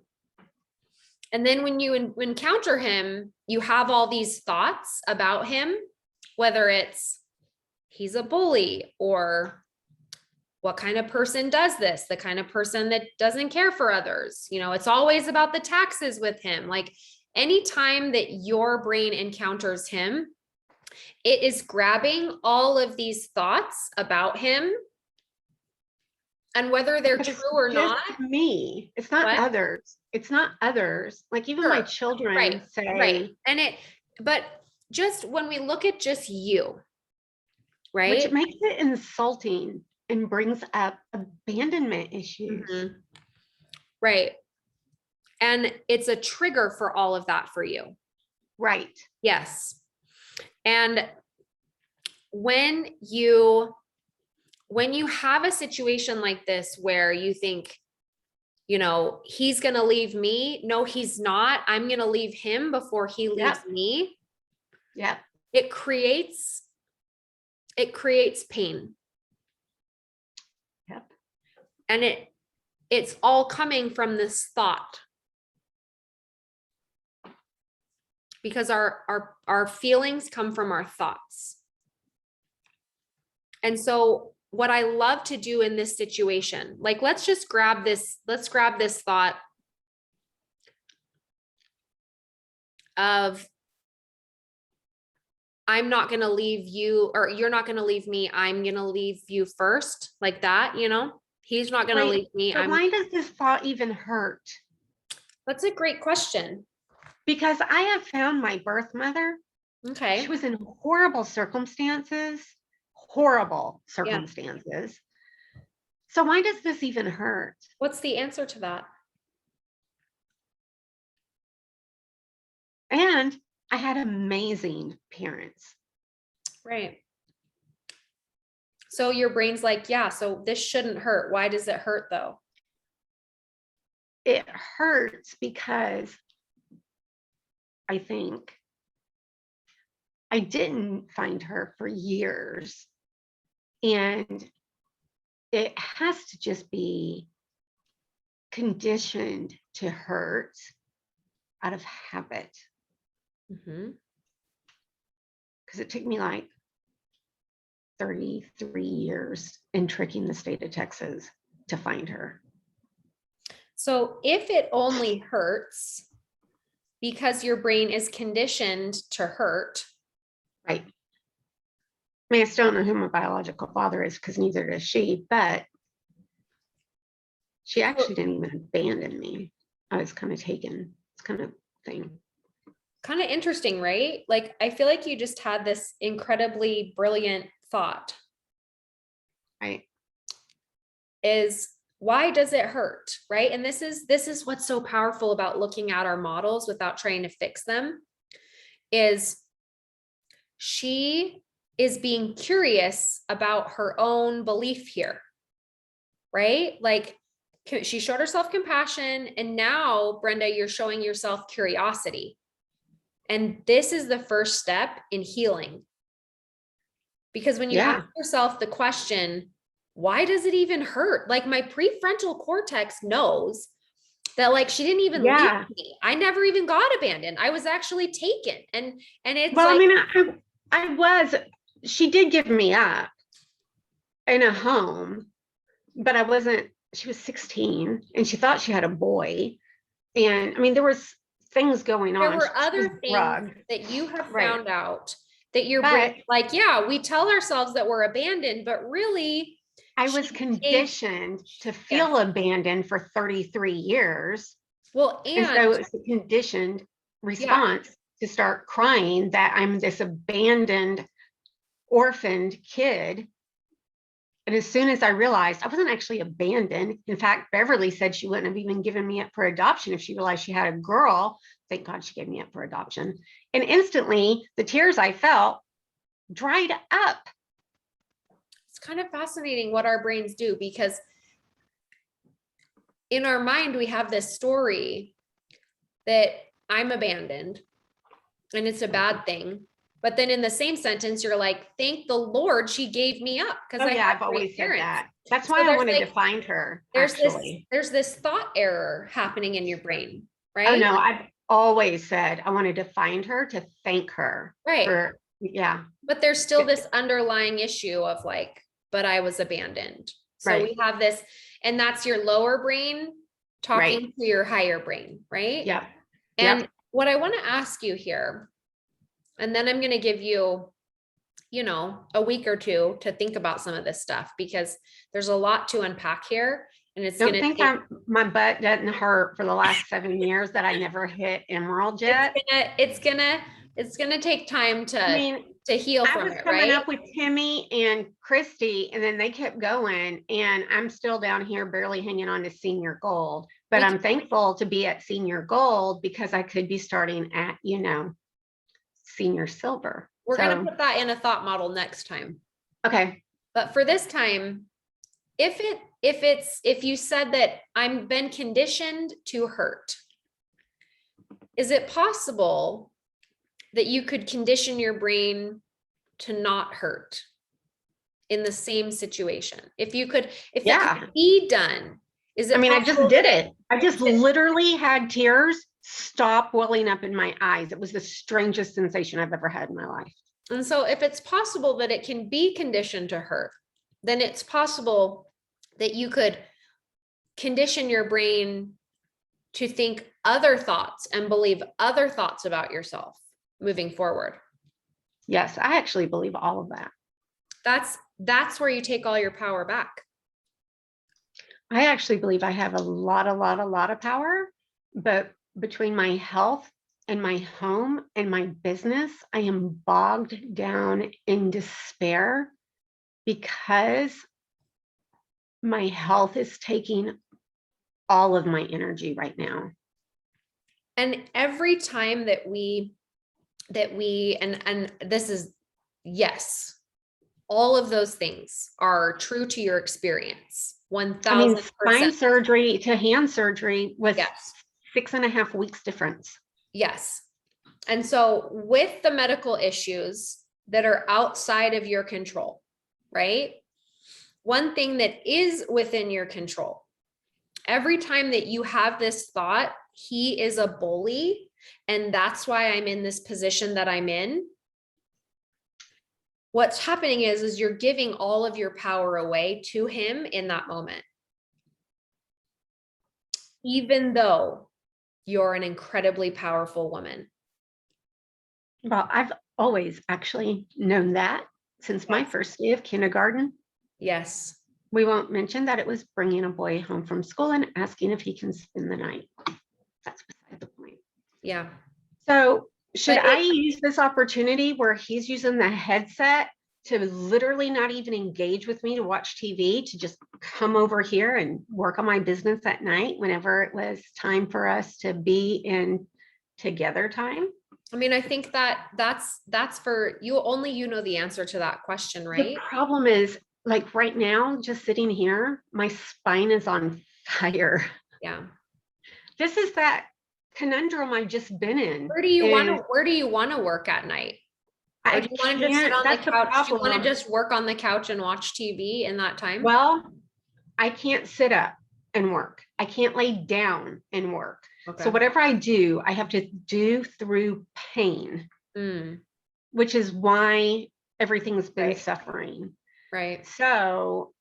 And then when you encounter him, you have all these thoughts about him, whether it's he's a bully or what kind of person does this, the kind of person that doesn't care for others. You know, it's always about the taxes with him. Like anytime that your brain encounters him, it is grabbing all of these thoughts about him. And whether they're true or not. Me, it's not others. It's not others. Like even my children say. Right. And but just when we look at just you, right? Which makes it insulting and brings up abandonment issues. Mm-hmm. Right. And it's a trigger for all of that for you. Right. Yes. And when you have a situation like this where you think, you know, he's going to leave me. No, he's not. I'm going to leave him before he leaves me. Yeah. It creates pain. Yep. And it's all coming from this thought. Because our feelings come from our thoughts. And so what I love to do in this situation, like, let's grab this thought of, I'm not going to leave you, or you're not going to leave me. I'm going to leave you first, like that, you know, he's not going to leave me. Why does this thought even hurt? That's a great question. Because I have found my birth mother. Okay. She was in horrible circumstances. Yeah. So why does this even hurt? What's the answer to that? And I had amazing parents. Right. So your brain's like, yeah, so this shouldn't hurt. Why does it hurt though? It hurts because I think. I didn't find her for years. And it has to just be conditioned to hurt out of habit. Mhm. Because it took me like 33 years in tricking the state of Texas to find her. So if it only hurts because your brain is conditioned to hurt. Right. I mean, I still don't know who my biological father is because neither does she, but she actually didn't even abandon me. I was kind of taken. It's kind of thing. Kind of interesting, right? Like, I feel like you just had this incredibly brilliant thought. Right. Is why does it hurt, right? And this is what's so powerful about looking at our models without trying to fix them, is she is being curious about her own belief here, right? Like, she showed herself compassion, and now, Brenda, you're showing yourself curiosity. And this is the first step in healing. Because when you ask yourself the question, why does it even hurt? Like, my prefrontal cortex knows that, like, she didn't even leave me. I never even got abandoned. I was actually taken. And it's well, like, I mean, she did give me up in a home, but I wasn't, she was 16 and she thought she had a boy. And I mean, there was things going on. There were other things that you have found out that your brain, like, yeah, we tell ourselves that we're abandoned, but really, I was conditioned to feel abandoned for 33 years. Well, and so it's a conditioned response to start crying that I'm this abandoned, orphaned kid. And as soon as I realized I wasn't actually abandoned, in fact, Beverly said she wouldn't have even given me up for adoption if she realized she had a girl. Thank God she gave me up for adoption. And instantly, the tears I felt dried up. It's kind of fascinating what our brains do, because in our mind, we have this story that I'm abandoned and it's a bad thing. But then in the same sentence, you're like, thank the Lord she gave me up. Because I've always said that. That's why I wanted to find her. There's this thought error happening in your brain, right? Oh no, I've always said I wanted to find her to thank her. Right. But there's still this underlying issue of like, but I was abandoned. So we have this, and that's your lower brain talking to your higher brain, right? Yeah. And what I want to ask you here, and then I'm going to give you, a week or two to think about some of this stuff, because there's a lot to unpack here. And it's going to think my butt doesn't hurt for the last 7 years that I never hit emerald yet. It's gonna take time to heal from it, right? I was coming up with Timmy and Christy, and then they kept going, and I'm still down here barely hanging on to senior gold. But I'm thankful to be at senior gold because I could be starting at, senior silver. We're gonna put that in a thought model next time. Okay. But for this time, if you said that I've been conditioned to hurt, is it possible that you could condition your brain to not hurt in the same situation? If it could be done, is it? I just did it. I just literally had tears stop welling up in my eyes. It was the strangest sensation I've ever had in my life. And so if it's possible that it can be conditioned to hurt, then it's possible that you could condition your brain to think other thoughts and believe other thoughts about yourself moving forward. Yes, I actually believe all of that. That's where you take all your power back. I actually believe I have a lot of power, but between my health and my home and my business, I am bogged down in despair because my health is taking all of my energy right now. And every time that we and this is, yes, all of those things are true to your experience. 1000%. Spine surgery to hand surgery was 6.5 weeks difference. Yes. And so with the medical issues that are outside of your control, right? One thing that is within your control, every time that you have this thought, he is a bully, and that's why I'm in this position that I'm in. What's happening is you're giving all of your power away to him in that moment. Even though you're an incredibly powerful woman. Well, I've always actually known that since my first day of kindergarten. Yes. We won't mention that it was bringing a boy home from school and asking if he can spend the night. That's beside the point. Yeah. So should I use this opportunity where he's using the headset to literally not even engage with me to watch TV, to just come over here and work on my business at night whenever it was time for us to be in together time? I mean, I think that that's for you, only you know the answer to that question, right? The problem is, like right now, just sitting here, my spine is on fire. Yeah. This is that conundrum I've just been in. Where do you want to work at night? Or do you want to just sit on the couch? Do you want to just work on the couch and watch TV in that time? Well, I can't sit up and work. I can't lay down and work. Okay. So whatever I do, I have to do through pain, which is why everything's been suffering. Right. So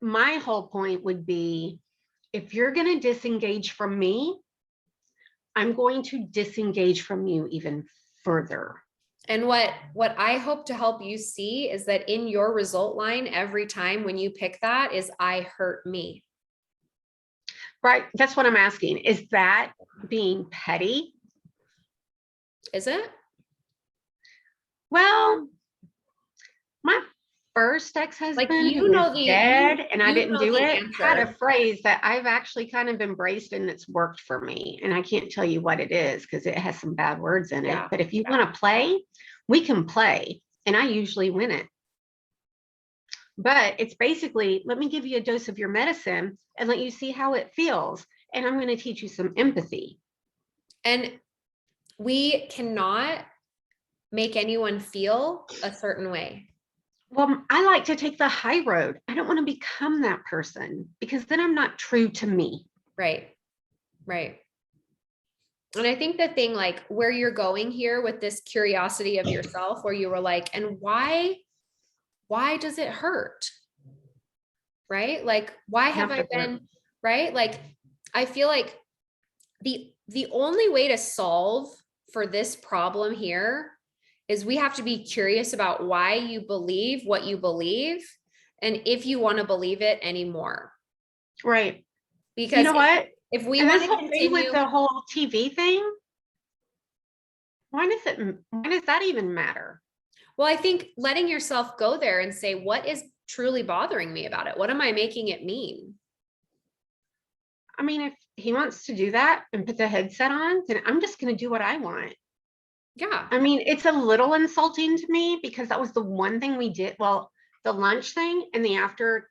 my whole point would be, if you're going to disengage from me, I'm going to disengage from you even further. And what I hope to help you see is that in your result line, every time when you pick that is, I hurt me. Right. That's what I'm asking. Is that being petty? Is it? Well, my first ex-husband, like, who was dead and I didn't do it, had a phrase that I've actually kind of embraced and it's worked for me. And I can't tell you what it is because it has some bad words in it. But if you want to play, we can play. And I usually win it. But it's basically, let me give you a dose of your medicine and let you see how it feels. And I'm going to teach you some empathy. And we cannot make anyone feel a certain way. Well, I like to take the high road. I don't want to become that person because then I'm not true to me. Right. Right. And I think the thing, like where you're going here with this curiosity of yourself, where you were like, and why does it hurt? Right? Like, why have I been, right? Like, I feel like the only way to solve for this problem here is we have to be curious about why you believe what you believe and if you want to believe it anymore. Right. Because you know what? If we want to continue with the whole TV thing, why does that even matter? Well, I think letting yourself go there and say, what is truly bothering me about it? What am I making it mean? I mean, if he wants to do that and put the headset on, then I'm just going to do what I want. Yeah. I mean, it's a little insulting to me because that was the one thing we did. Well, the lunch thing and the after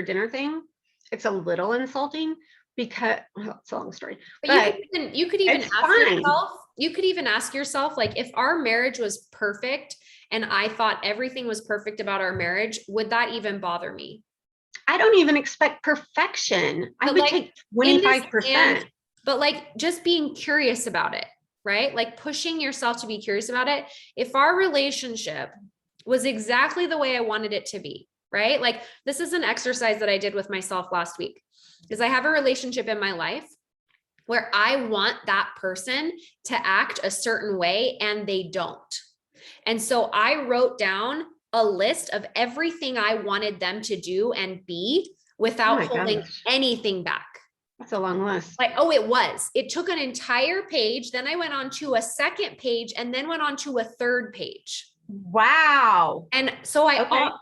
dinner thing, it's a little insulting because, well, it's a long story. But you could even ask yourself, like, if our marriage was perfect and I thought everything was perfect about our marriage, would that even bother me? I don't even expect perfection. I would take 25%. But like just being curious about it, right? Like pushing yourself to be curious about it. If our relationship was exactly the way I wanted it to be, right? Like this is an exercise that I did with myself last week, because I have a relationship in my life where I want that person to act a certain way and they don't. And so I wrote down a list of everything I wanted them to do and be without holding anything back. That's a long list. Like, it took an entire page. Then I went on to a second page and then went on to a third page. Wow. And so I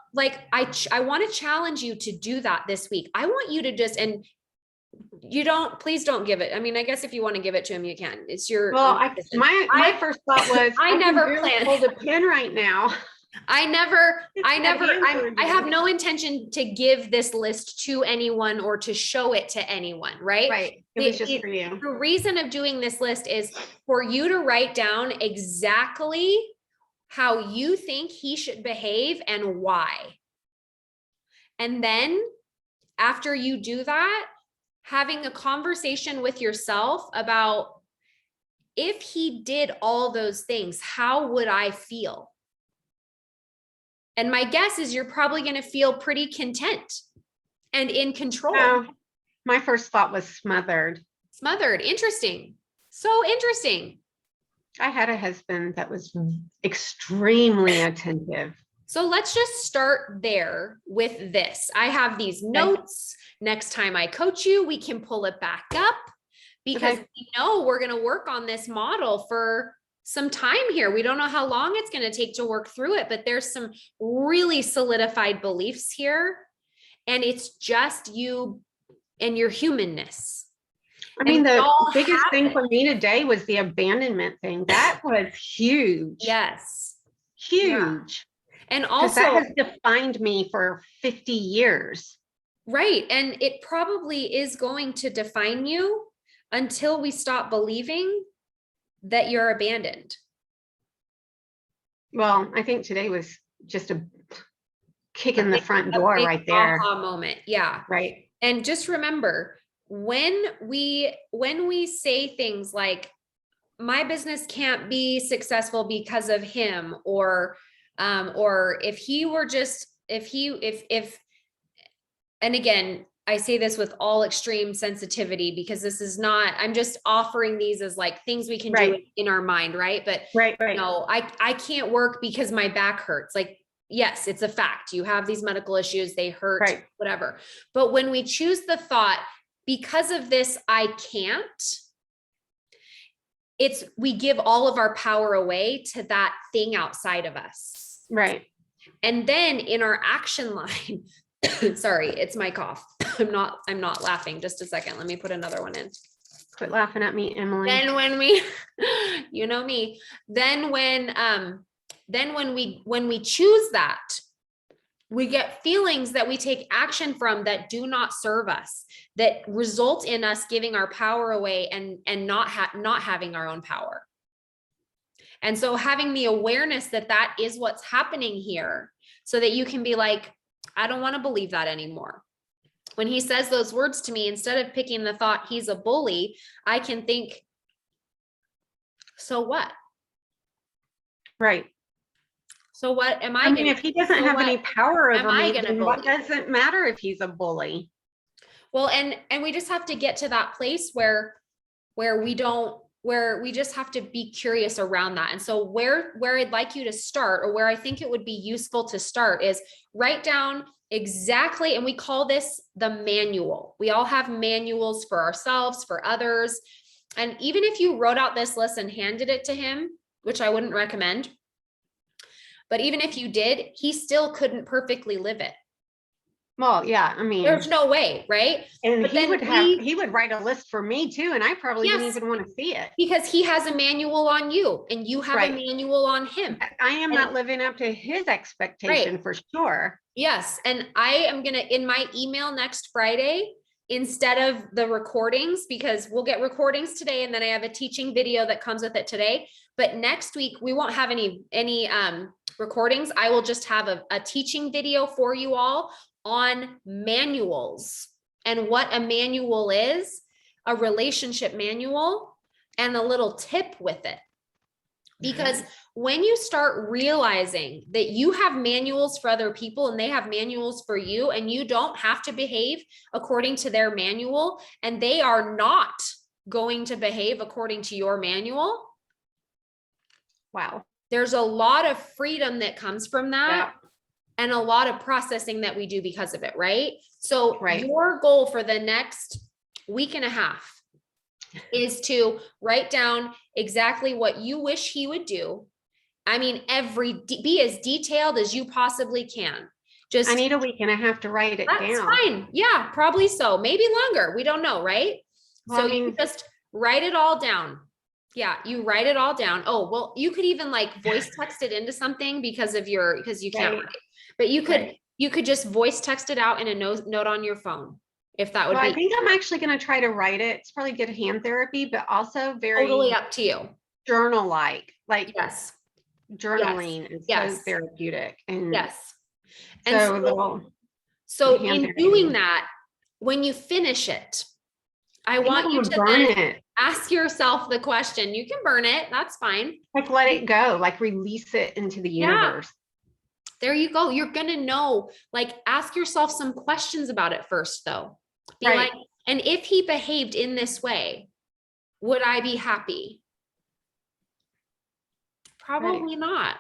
want to challenge you to do that this week. I want you to please don't give it. I mean, I guess if you want to give it to him, you can. It's your, my first thought was, I never planned. hold a pen right now. I have no intention to give this list to anyone or to show it to anyone, right? Right. It was just for you. The reason of doing this list is for you to write down exactly how you think he should behave and why. And then after you do that, having a conversation with yourself about, if he did all those things, how would I feel? And my guess is you're probably going to feel pretty content and in control. No, my first thought was smothered. Smothered. Interesting. So interesting. I had a husband that was extremely attentive. So let's just start there with this. I have these notes. Next time I coach you, we can pull it back up, because we know we're going to work on this model for some time here. We don't know how long it's going to take to work through it, but there's some really solidified beliefs here. And it's just you and your humanness. I mean, the biggest thing for me today was the abandonment thing. That was huge. Yes. Huge. Yeah. And also that has defined me for 50 years. Right. And it probably is going to define you until we stop believing that you're abandoned. Well, I think today was just a kick in the front door right there. Aha moment. Yeah. Right. And just remember, when we say things like, my business can't be successful because of him, or if he were just, and again, I say this with all extreme sensitivity, because this is not, I'm just offering these as like things we can do in our mind. Right. But no, I can't work because my back hurts. Like, yes, it's a fact. You have these medical issues, they hurt, whatever. But when we choose the thought, because of this, I can't, we give all of our power away to that thing outside of us. Right. And then in our action line, sorry, it's my cough. I'm not laughing. Just a second. Let me put another one in. Quit laughing at me, Emily. Then when we, you know me, then when we choose that, we get feelings that we take action from that do not serve us, that result in us giving our power away and not having our own power. And so having the awareness that that is what's happening here, so that you can be like, I don't want to believe that anymore. When he says those words to me, instead of picking the thought he's a bully, I can think, so what? Right. So what am I? I mean, if he doesn't have any power over me, then what does it matter if he's a bully? Well, and we just have to get to that place where we just have to be curious around that. And so where I'd like you to start, or where I think it would be useful to start, is write down exactly, and we call this the manual. We all have manuals for ourselves, for others. And even if you wrote out this list and handed it to him, which I wouldn't recommend, but even if you did, he still couldn't perfectly live it. Well, yeah, I mean, there's no way, right? And but he would write a list for me too, and I probably wouldn't even want to see it, because he has a manual on you and you have a manual on him. I am not living up to his expectation for sure. Yes, and I am gonna, in my email next Friday, instead of the recordings, because we'll get recordings today, and then I have a teaching video that comes with it today. But next week we won't have any recordings. I will just have a teaching video for you all on manuals, and what a manual is, a relationship manual, and a little tip with it. Because when you start realizing that you have manuals for other people and they have manuals for you, and you don't have to behave according to their manual, and they are not going to behave according to your manual. Wow. There's a lot of freedom that comes from that. And a lot of processing that we do because of it, right? So your goal for the next week and a half is to write down exactly what you wish he would do. I mean, be as detailed as you possibly can. I need a week and a half to write it down. That's fine. Yeah, probably so. Maybe longer. We don't know, right? Well, so you just write it all down. Yeah, you write it all down. Oh, well, you could even like voice text it into something because you can't Right. write. But Right. you could just voice text it out in a note on your phone if that would Well, I be think I'm actually going to try to write it. It's probably good hand therapy, but also totally very up to you. journal-like Yes. Yes. journaling is so Yes. therapeutic. And Yes. And so little so hand in doing therapy. that, when you finish it, I I think I'm want you going to to burn then it, ask yourself the question. You can burn it, that's fine. like let it go, like release it into the Yeah. universe. There you go. You're going to know, like, ask yourself some questions about it first, though. Be Right. like, and if he behaved in this way, would I be happy? Probably not.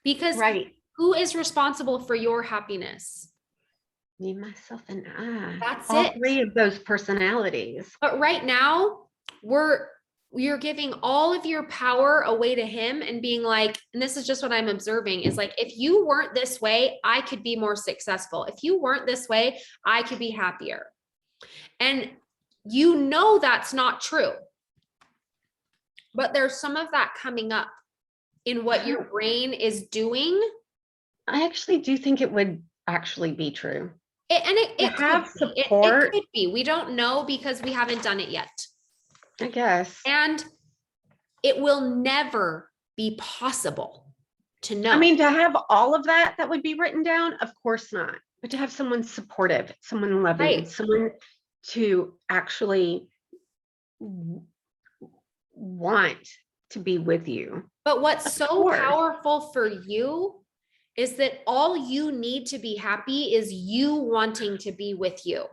Because Right. who is responsible for your happiness? Me, myself, and I. That's All it. three of those personalities. But right now, you're giving all of your power away to him and being like, and this is just what I'm observing is like, if you weren't this way, I could be more successful. If you weren't this way, I could be happier. And you know that's not true. But there's some of that coming up in what your brain is doing. I actually do think it would actually be true. It have could be. support. It could be. We don't know because we haven't done it yet. I guess. And it will never be possible to know. I mean, to have all of that would be written down, of course not. But to have someone supportive, someone loving, Right. someone to actually want to be with you. But what's Of so course. powerful for you is that all you need to be happy is you wanting to be with you.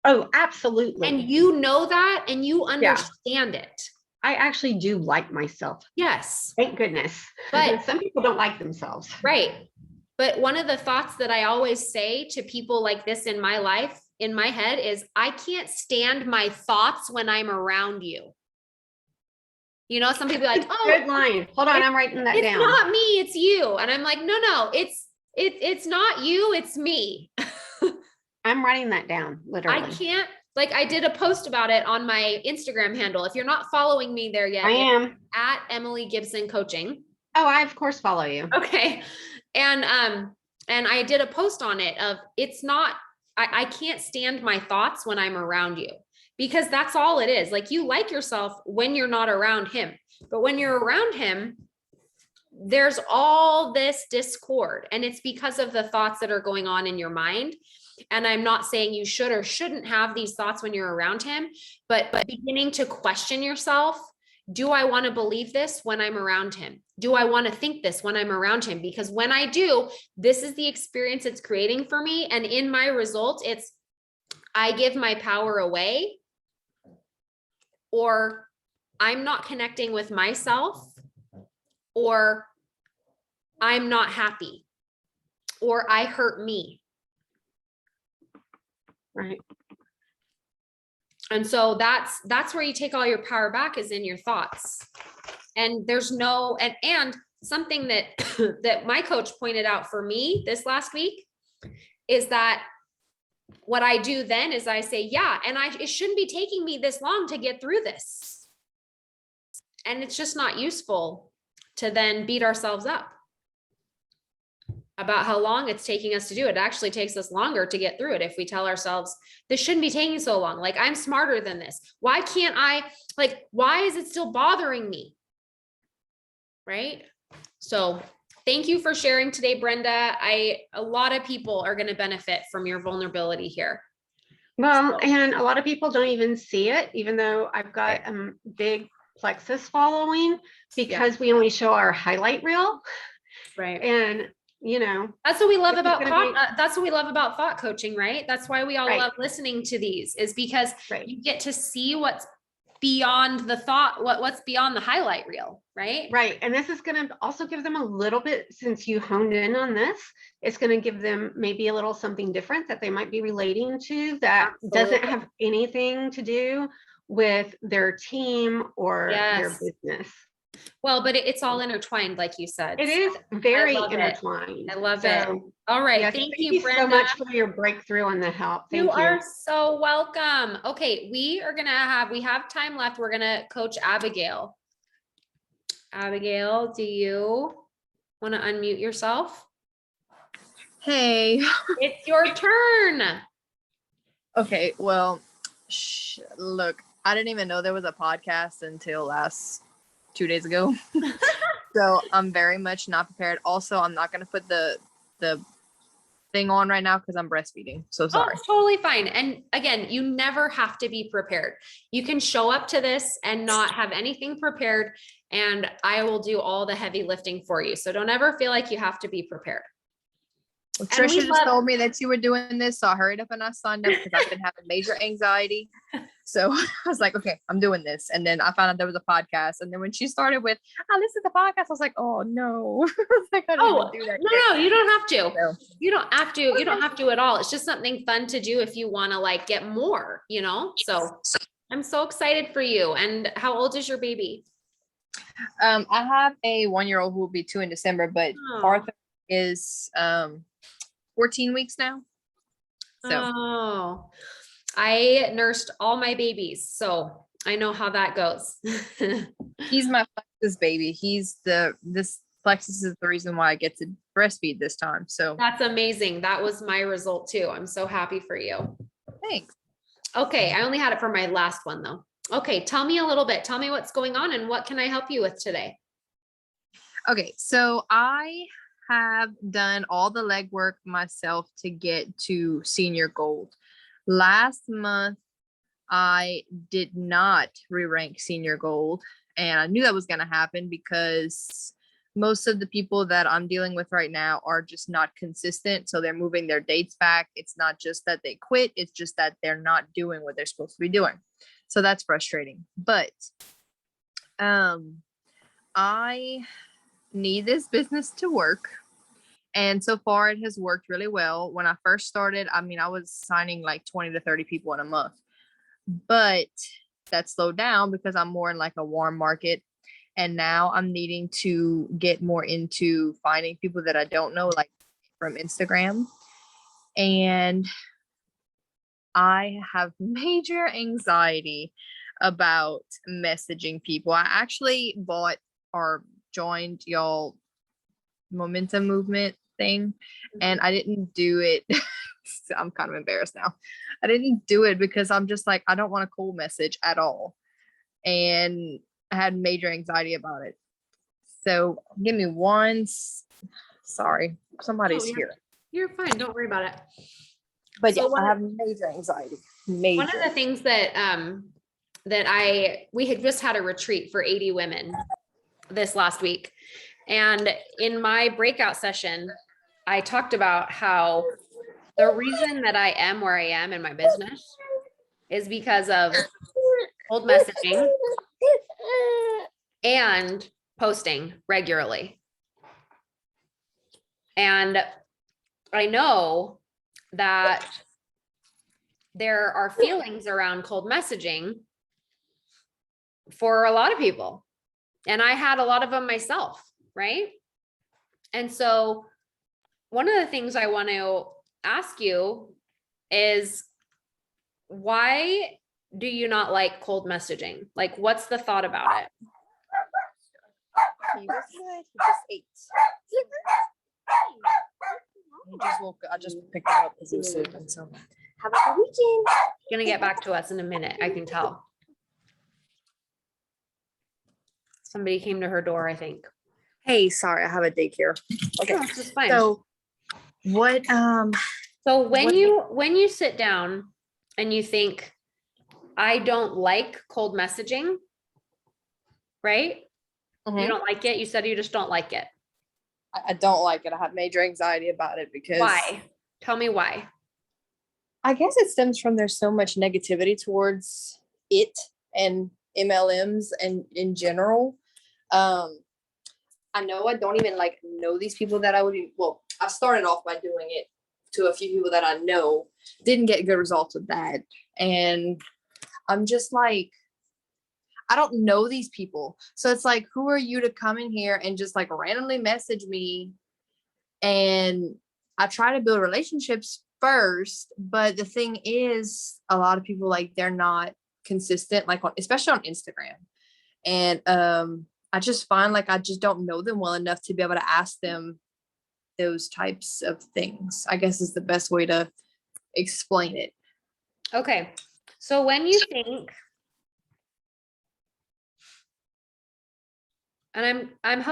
Oh, absolutely. And you know that and you understand it. I actually do like myself. Yes. Thank goodness. But some people don't like themselves. right. But one of the thoughts that I always say to people like this in my life, in my head, is I can't stand my thoughts when I'm around you. You know, some people are like, oh, good line. Hold on, I'm writing that down. It's not me, it's you. And I'm like, no, it's not you, it's me. I'm writing that down, literally. I can't, like, I did a post about it on my Instagram handle. If you're not following me there yet, I am at Emily Gibson Coaching. Oh, I of course follow you. Okay. And I did a post on it of it's not, I can't stand my thoughts when I'm around you, because that's all it is. Like, you like yourself when you're not around him, but when you're around him, there's all this discord, and it's because of the thoughts that are going on in your mind. And I'm not saying you should or shouldn't have these thoughts when you're around him, but beginning to question yourself. Do I want to believe this when I'm around him? Do I want to think this when I'm around him? Because when I do, this is the experience it's creating for me. And in my result, it's I give my power away, or I'm not connecting with myself, or I'm not happy, or I hurt me. Right. And so that's where you take all your power back, is in your thoughts. And there's no, and something that that my coach pointed out for me this last week is that what I do then is I say, yeah, and it shouldn't be taking me this long to get through this. And it's just not useful to then beat ourselves up about how long it's taking us to do it. It actually takes us longer to get through it if we tell ourselves this shouldn't be taking so long. Like, I'm smarter than this. Why can't I, like, why is it still bothering me? Right? So thank you for sharing today, Brenda. A lot of people are going to benefit from your vulnerability here. Well, and a lot of people don't even see it, even though I've got a big Plexus following, because we only show our highlight reel. Right. And you know, that's what we love about that's what we love about thought coaching, right? That's why we all love listening to these, is because you get to see what's beyond the thought, what's beyond the highlight reel, right? Right. And this is going to also give them a little bit, since you honed in on this, it's going to give them maybe a little something different that they might be relating to that doesn't have anything to do with their team or their business. Well, but it's all intertwined, like you said. It is very intertwined. I love it. All right. Yes, thank you, Brenda, so much for your breakthrough and the help. Thank you. You are so welcome. Okay. We have time left. We're going to coach Abagail. Abigail, do you want to unmute yourself? Hey. It's your turn. Okay, well, look, I didn't even know there was a podcast until last 2 days ago. So I'm very much not prepared. Also, I'm not going to put the thing on right now because I'm breastfeeding. So sorry. Oh, totally fine. And again, you never have to be prepared. You can show up to this and not have anything prepared, and I will do all the heavy lifting for you. So don't ever feel like you have to be prepared. Well, Trisha just told me that you were doing this, so I hurried up and I signed up because I've been having major anxiety. So I was like, okay, I'm doing this. And then I found out there was a podcast. And then when she started with, I listened to the podcast, I was like, oh no. I was like, I didn't even do that. No, you don't have to. So, You don't have to. You don't have to at all. It's just something fun to do if you want to like get more, you know? So I'm so excited for you. And how old is your baby? I have a 1-year-old who will be 2 in December, but Arthur is 14 weeks now. So I nursed all my babies, so I know how that goes. He's my Plexus baby. This Plexus is the reason why I get to breastfeed this time. So that's amazing. That was my result too. I'm so happy for you. Thanks. Okay, I only had it for my last one though. Okay, tell me a little bit. Tell me what's going on and what can I help you with today? Okay, so I have done all the legwork myself to get to senior gold. Last month, I did not re-rank senior gold, and I knew that was going to happen because most of the people that I'm dealing with right now are just not consistent. So they're moving their dates back. It's not just that they quit. It's just that they're not doing what they're supposed to be doing. So that's frustrating. But I need this business to work. And so far it has worked really well. When I first started, I mean, I was signing like 20 to 30 people in a month, but that slowed down because I'm more in like a warm market. And now I'm needing to get more into finding people that I don't know, like from Instagram. And I have major anxiety about messaging people. I actually bought or joined y'all momentum movement thing, and I didn't do it. I'm kind of embarrassed now. I didn't do it because I'm just like, I don't want a cold message at all. And I had major anxiety about it. So give me one. Sorry, somebody's here. You're fine. Don't worry about it. But so yeah, I have major anxiety. Major. One of the things that we had just had a retreat for 80 women this last week. And in my breakout session, I talked about how the reason that I am where I am in my business is because of cold messaging and posting regularly. And I know that there are feelings around cold messaging for a lot of people. And I had a lot of them myself, right? And so one of the things I want to ask you is, why do you not like cold messaging? Like, what's the thought about it? He was good. He just ate. He just woke up. I just picked him up because he was sleeping. So have a good weekend. Gonna get back to us in a minute. I can tell. Somebody came to her door, I think. Hey, sorry, I have a daycare. Okay, no, it's fine. So what? So when you sit down and you think, I don't like cold messaging, right? Mm-hmm. You don't like it. You said you just don't like it. I don't like it. I have major anxiety about it because. Why? Tell me why. I guess it stems from there's so much negativity towards it and MLMs and in general. I know I don't even like know these people that I would be, well, I started off by doing it to a few people that I know, didn't get good results with that. And I'm just like, I don't know these people. So it's like, who are you to come in here and just like randomly message me? And I try to build relationships first, but the thing is, a lot of people, like, they're not consistent, like especially on Instagram. And I I just find like I just don't know them well enough to be able to ask them those types of things, I guess is the best way to explain it. Okay. So when you think, and I'm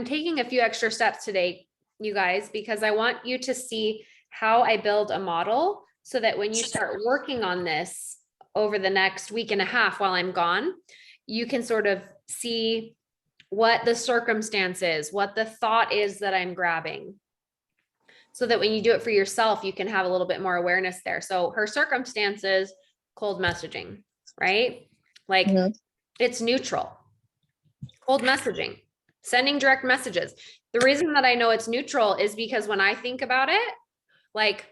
taking a few extra steps today, you guys, because I want you to see how I build a model so that when you start working on this over the next week and a half while I'm gone, you can sort of see what the circumstance is, what the thought is that I'm grabbing, so that when you do it for yourself, you can have a little bit more awareness there. So her circumstances, cold messaging, right? Like it's neutral. Cold messaging, sending direct messages. The reason that I know it's neutral is because when I think about it, like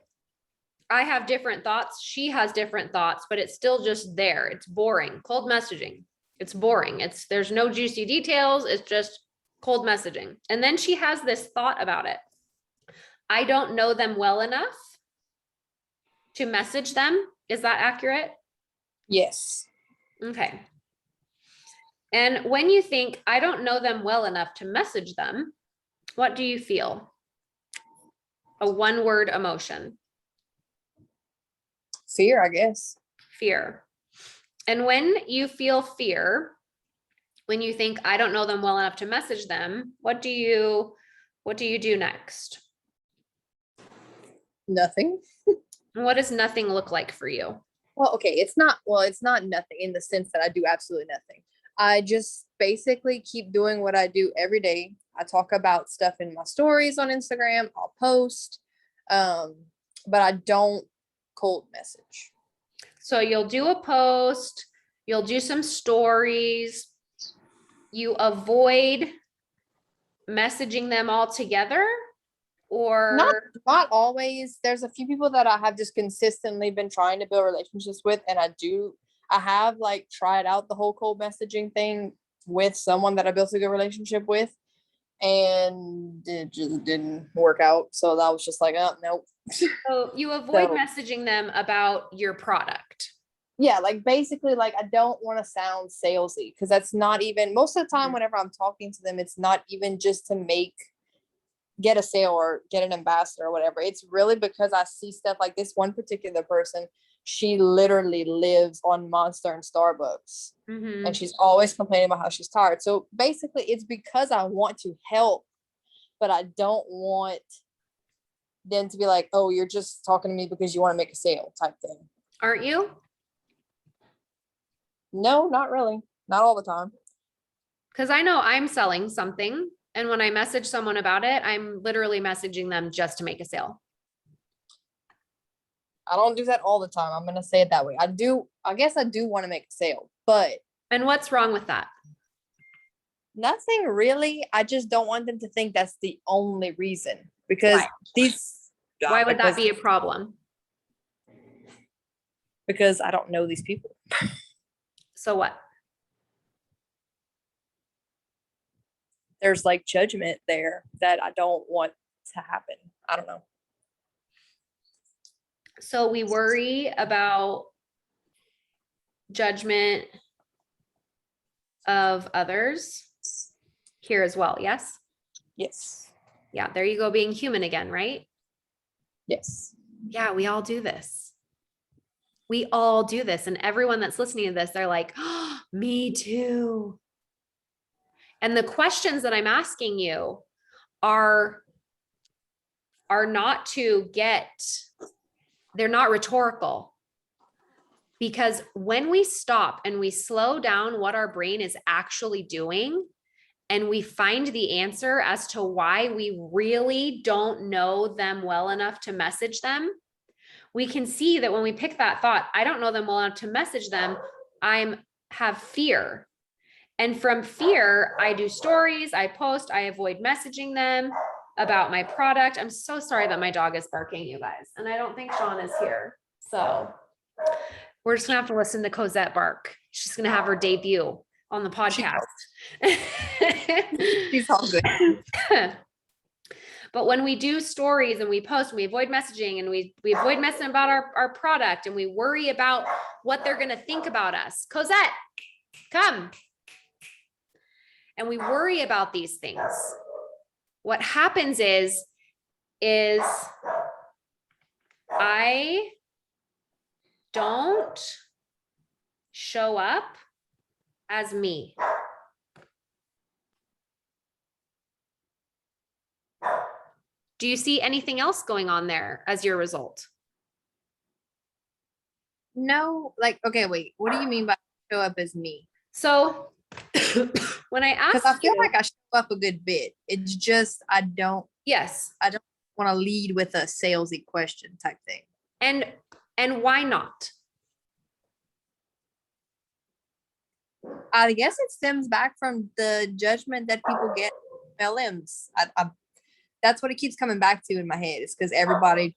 I have different thoughts, she has different thoughts, but it's still just there. It's boring. Cold messaging. It's boring. There's no juicy details. It's just cold messaging. And then she has this thought about it. I don't know them well enough to message them. Is that accurate? Yes. Okay. And when you think, I don't know them well enough to message them, what do you feel? A one-word emotion. Fear, I guess. Fear. And when you feel fear, when you think, I don't know them well enough to message them, what do you do next? Nothing. And what does nothing look like for you? Well, okay, it's not nothing in the sense that I do absolutely nothing. I just basically keep doing what I do every day. I talk about stuff in my stories on Instagram. I'll post, but I don't cold message. So you'll do a post, you'll do some stories, you avoid messaging them altogether, or not always. There's a few people that I have just consistently been trying to build relationships with, and I have like tried out the whole cold messaging thing with someone that I built a good relationship with, and it just didn't work out. So that was just like, oh, nope. So you avoid messaging them about your product. Yeah, like basically, like I don't want to sound salesy because that's not even most of the time whenever I'm talking to them, it's not even just to get a sale or get an ambassador or whatever. It's really because I see stuff like this one particular person. She literally lives on Monster and Starbucks, and she's always complaining about how she's tired. So basically, it's because I want to help, but I don't want them to be like, oh, you're just talking to me because you want to make a sale type thing. Aren't you? No, not really. Not all the time. Because I know I'm selling something, and when I message someone about it, I'm literally messaging them just to make a sale. I don't do that all the time. I'm going to say it that way. I guess I do want to make a sale, but. And what's wrong with that? Nothing really. I just don't want them to think that's the only reason, because why would that be a problem? Because I don't know these people. So what? There's like judgment there that I don't want to happen. I don't know. So we worry about judgment of others here as well. Yes? Yes. Yeah, there you go, being human again, right? Yes. Yeah, we all do this. We all do this. And everyone that's listening to this, they're like, oh, me too. And the questions that I'm asking you are not they're not rhetorical. Because when we stop and we slow down what our brain is actually doing, and we find the answer as to why we really don't know them well enough to message them, we can see that when we pick that thought, I don't know them well enough to message them, I have fear. And from fear, I do stories, I post, I avoid messaging them about my product. I'm so sorry that my dog is barking, you guys. And I don't think Sean is here. So we're just gonna have to listen to Cosette bark. She's gonna have her debut on the podcast. She's all good. But when we do stories and we post and we avoid messaging and we avoid messaging about our product and we worry about what they're gonna think about us. Cosette, come. and we worry about these things, what happens is I don't show up as me. Do you see anything else going on there as your result? No, like, okay, wait, what do you mean by show up as me? So when I Because asked I feel you, like I show up a good bit. It's just I don't yes, want to lead with a salesy question type thing. and why not? I guess it stems back from the judgment that people get from LMs. That's what it keeps coming back to in my head. It's because everybody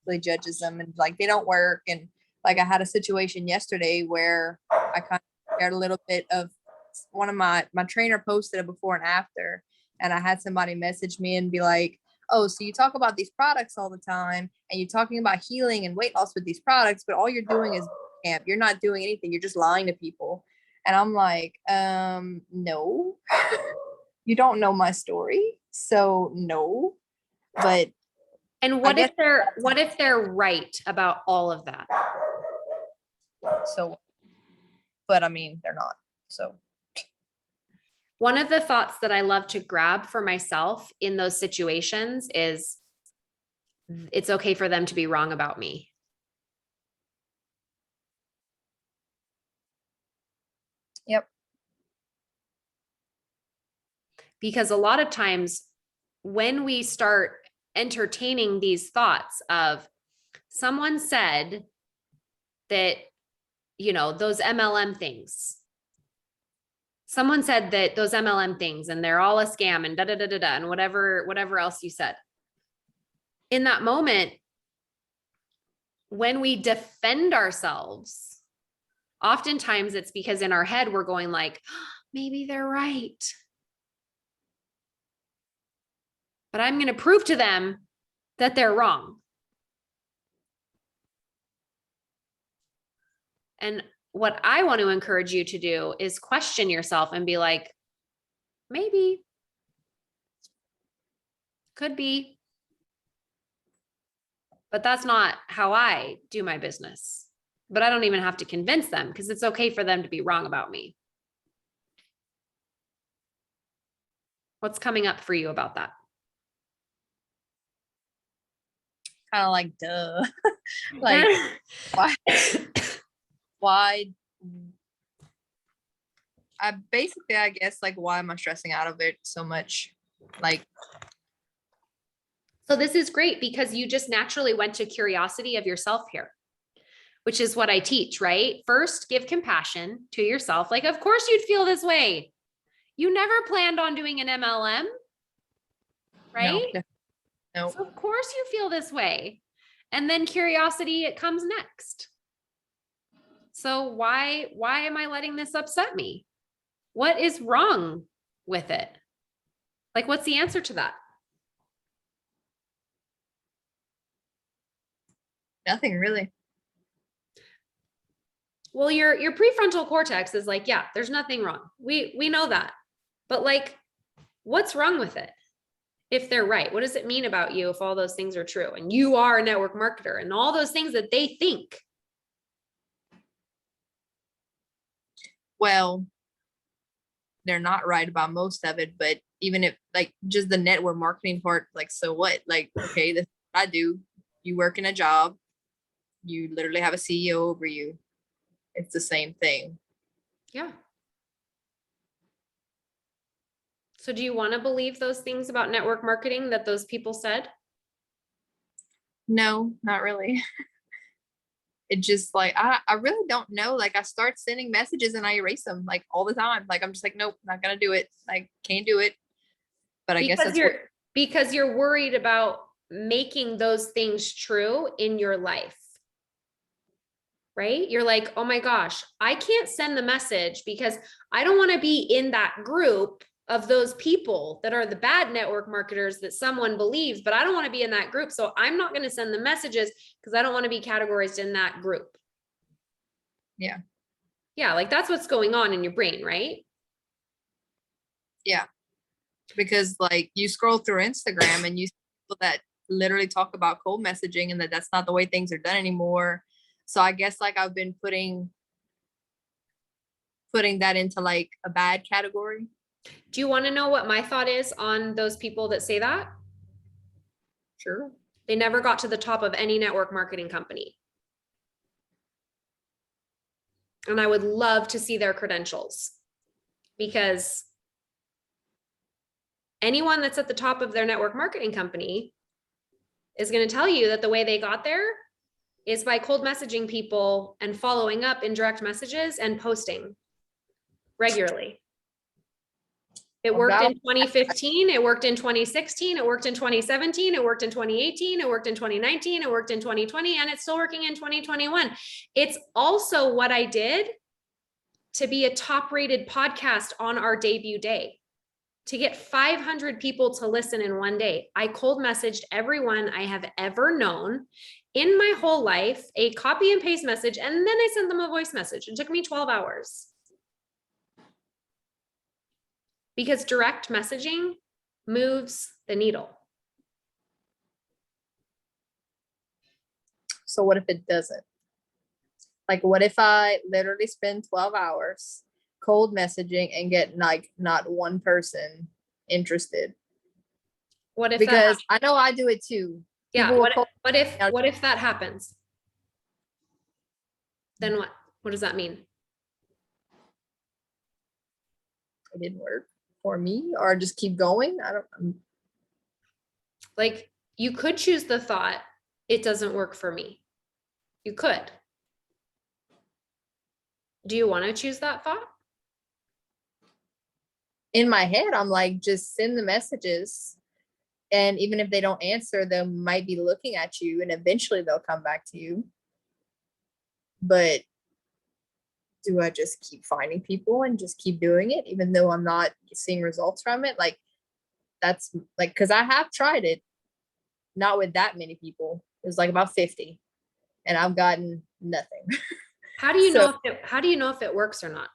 really judges them and like they don't work. And like I had a situation yesterday where I kind of shared a little bit of one of my trainer posted a before and after, and I had somebody message me and be like, oh, so you talk about these products all the time and you're talking about healing and weight loss with these products, but all you're doing is camp. You're not doing anything. You're just lying to people. And I'm like, no, you don't know my story. So no, but. And what if they're right about all of that? So, but I mean, they're not. So. One of the thoughts that I love to grab for myself in those situations is it's okay for them to be wrong about me. Yep. Because a lot of times when we start entertaining these thoughts of someone said that, you know, those MLM things, someone said that those MLM things and they're all a scam and da da da da da and whatever else you said. In that moment, when we defend ourselves, oftentimes it's because in our head we're going like, oh, maybe they're right. But I'm going to prove to them that they're wrong. And what I want to encourage you to do is question yourself and be like, maybe, could be, but that's not how I do my business. But I don't even have to convince them because it's okay for them to be wrong about me. What's coming up for you about that? Kind of like, duh. Like, why I guess, like, why am I stressing out of it so much? Like, so this is great because you just naturally went to curiosity of yourself here, which is what I teach, right? First, give compassion to yourself. Like, of course you'd feel this way. You never planned on doing an MLM, right? No. So of course you feel this way. And then curiosity, it comes next. So why am I letting this upset me? What is wrong with it? Like, what's the answer to that? Nothing really. Well, your prefrontal cortex is like, yeah, there's nothing wrong. We know that. But like, what's wrong with it? If they're right, what does it mean about you if all those things are true and you are a network marketer and all those things that they think? Well, they're not right about most of it, but even if like just the network marketing part, like, so what? Like, okay, this is what I do. You work in a job, you literally have a CEO over you. It's the same thing. Yeah. So do you want to believe those things about network marketing that those people said? No, not really. It just like, I really don't know. Like, I start sending messages and I erase them like all the time. Like, I'm just like, nope, not gonna do it. I can't do it. But I guess that's because you're worried about making those things true in your life. Right? You're like, oh my gosh, I can't send the message because I don't want to be in that group of those people that are the bad network marketers that someone believes, but I don't want to be in that group. So I'm not going to send the messages because I don't want to be categorized in that group. Yeah. Yeah. Like that's what's going on in your brain, right? Yeah. Because like you scroll through Instagram and you see people that literally talk about cold messaging and that's not the way things are done anymore. So I guess like I've been putting that into like a bad category. Do you want to know what my thought is on those people that say that? Sure. They never got to the top of any network marketing company. And I would love to see their credentials, because anyone that's at the top of their network marketing company is going to tell you that the way they got there is by cold messaging people and following up in direct messages and posting regularly. It worked in 2015, it worked in 2016, it worked in 2017, it worked in 2018, it worked in 2019, it worked in 2020, and it's still working in 2021. It's also what I did to be a top-rated podcast on our debut day, to get 500 people to listen in one day. I cold messaged everyone I have ever known in my whole life, a copy and paste message, and then I sent them a voice message. It took me 12 hours. Because direct messaging moves the needle. So what if it doesn't? Like, what if I literally spend 12 hours cold messaging and get like not one person interested? What if because I know I do it too. Yeah. People What if that happens? Then what? What does that mean? It didn't work for me, or just keep going. I don't. Like, you could choose the thought, it doesn't work for me. You could. Do you want to choose that thought? In my head, I'm like, just send the messages. And even if they don't answer, they might be looking at you and eventually they'll come back to you. But do I just keep finding people and just keep doing it, even though I'm not seeing results from it? Like, that's like, because I have tried it, not with that many people. It was like about 50 and I've gotten nothing. How do you know if it works or not?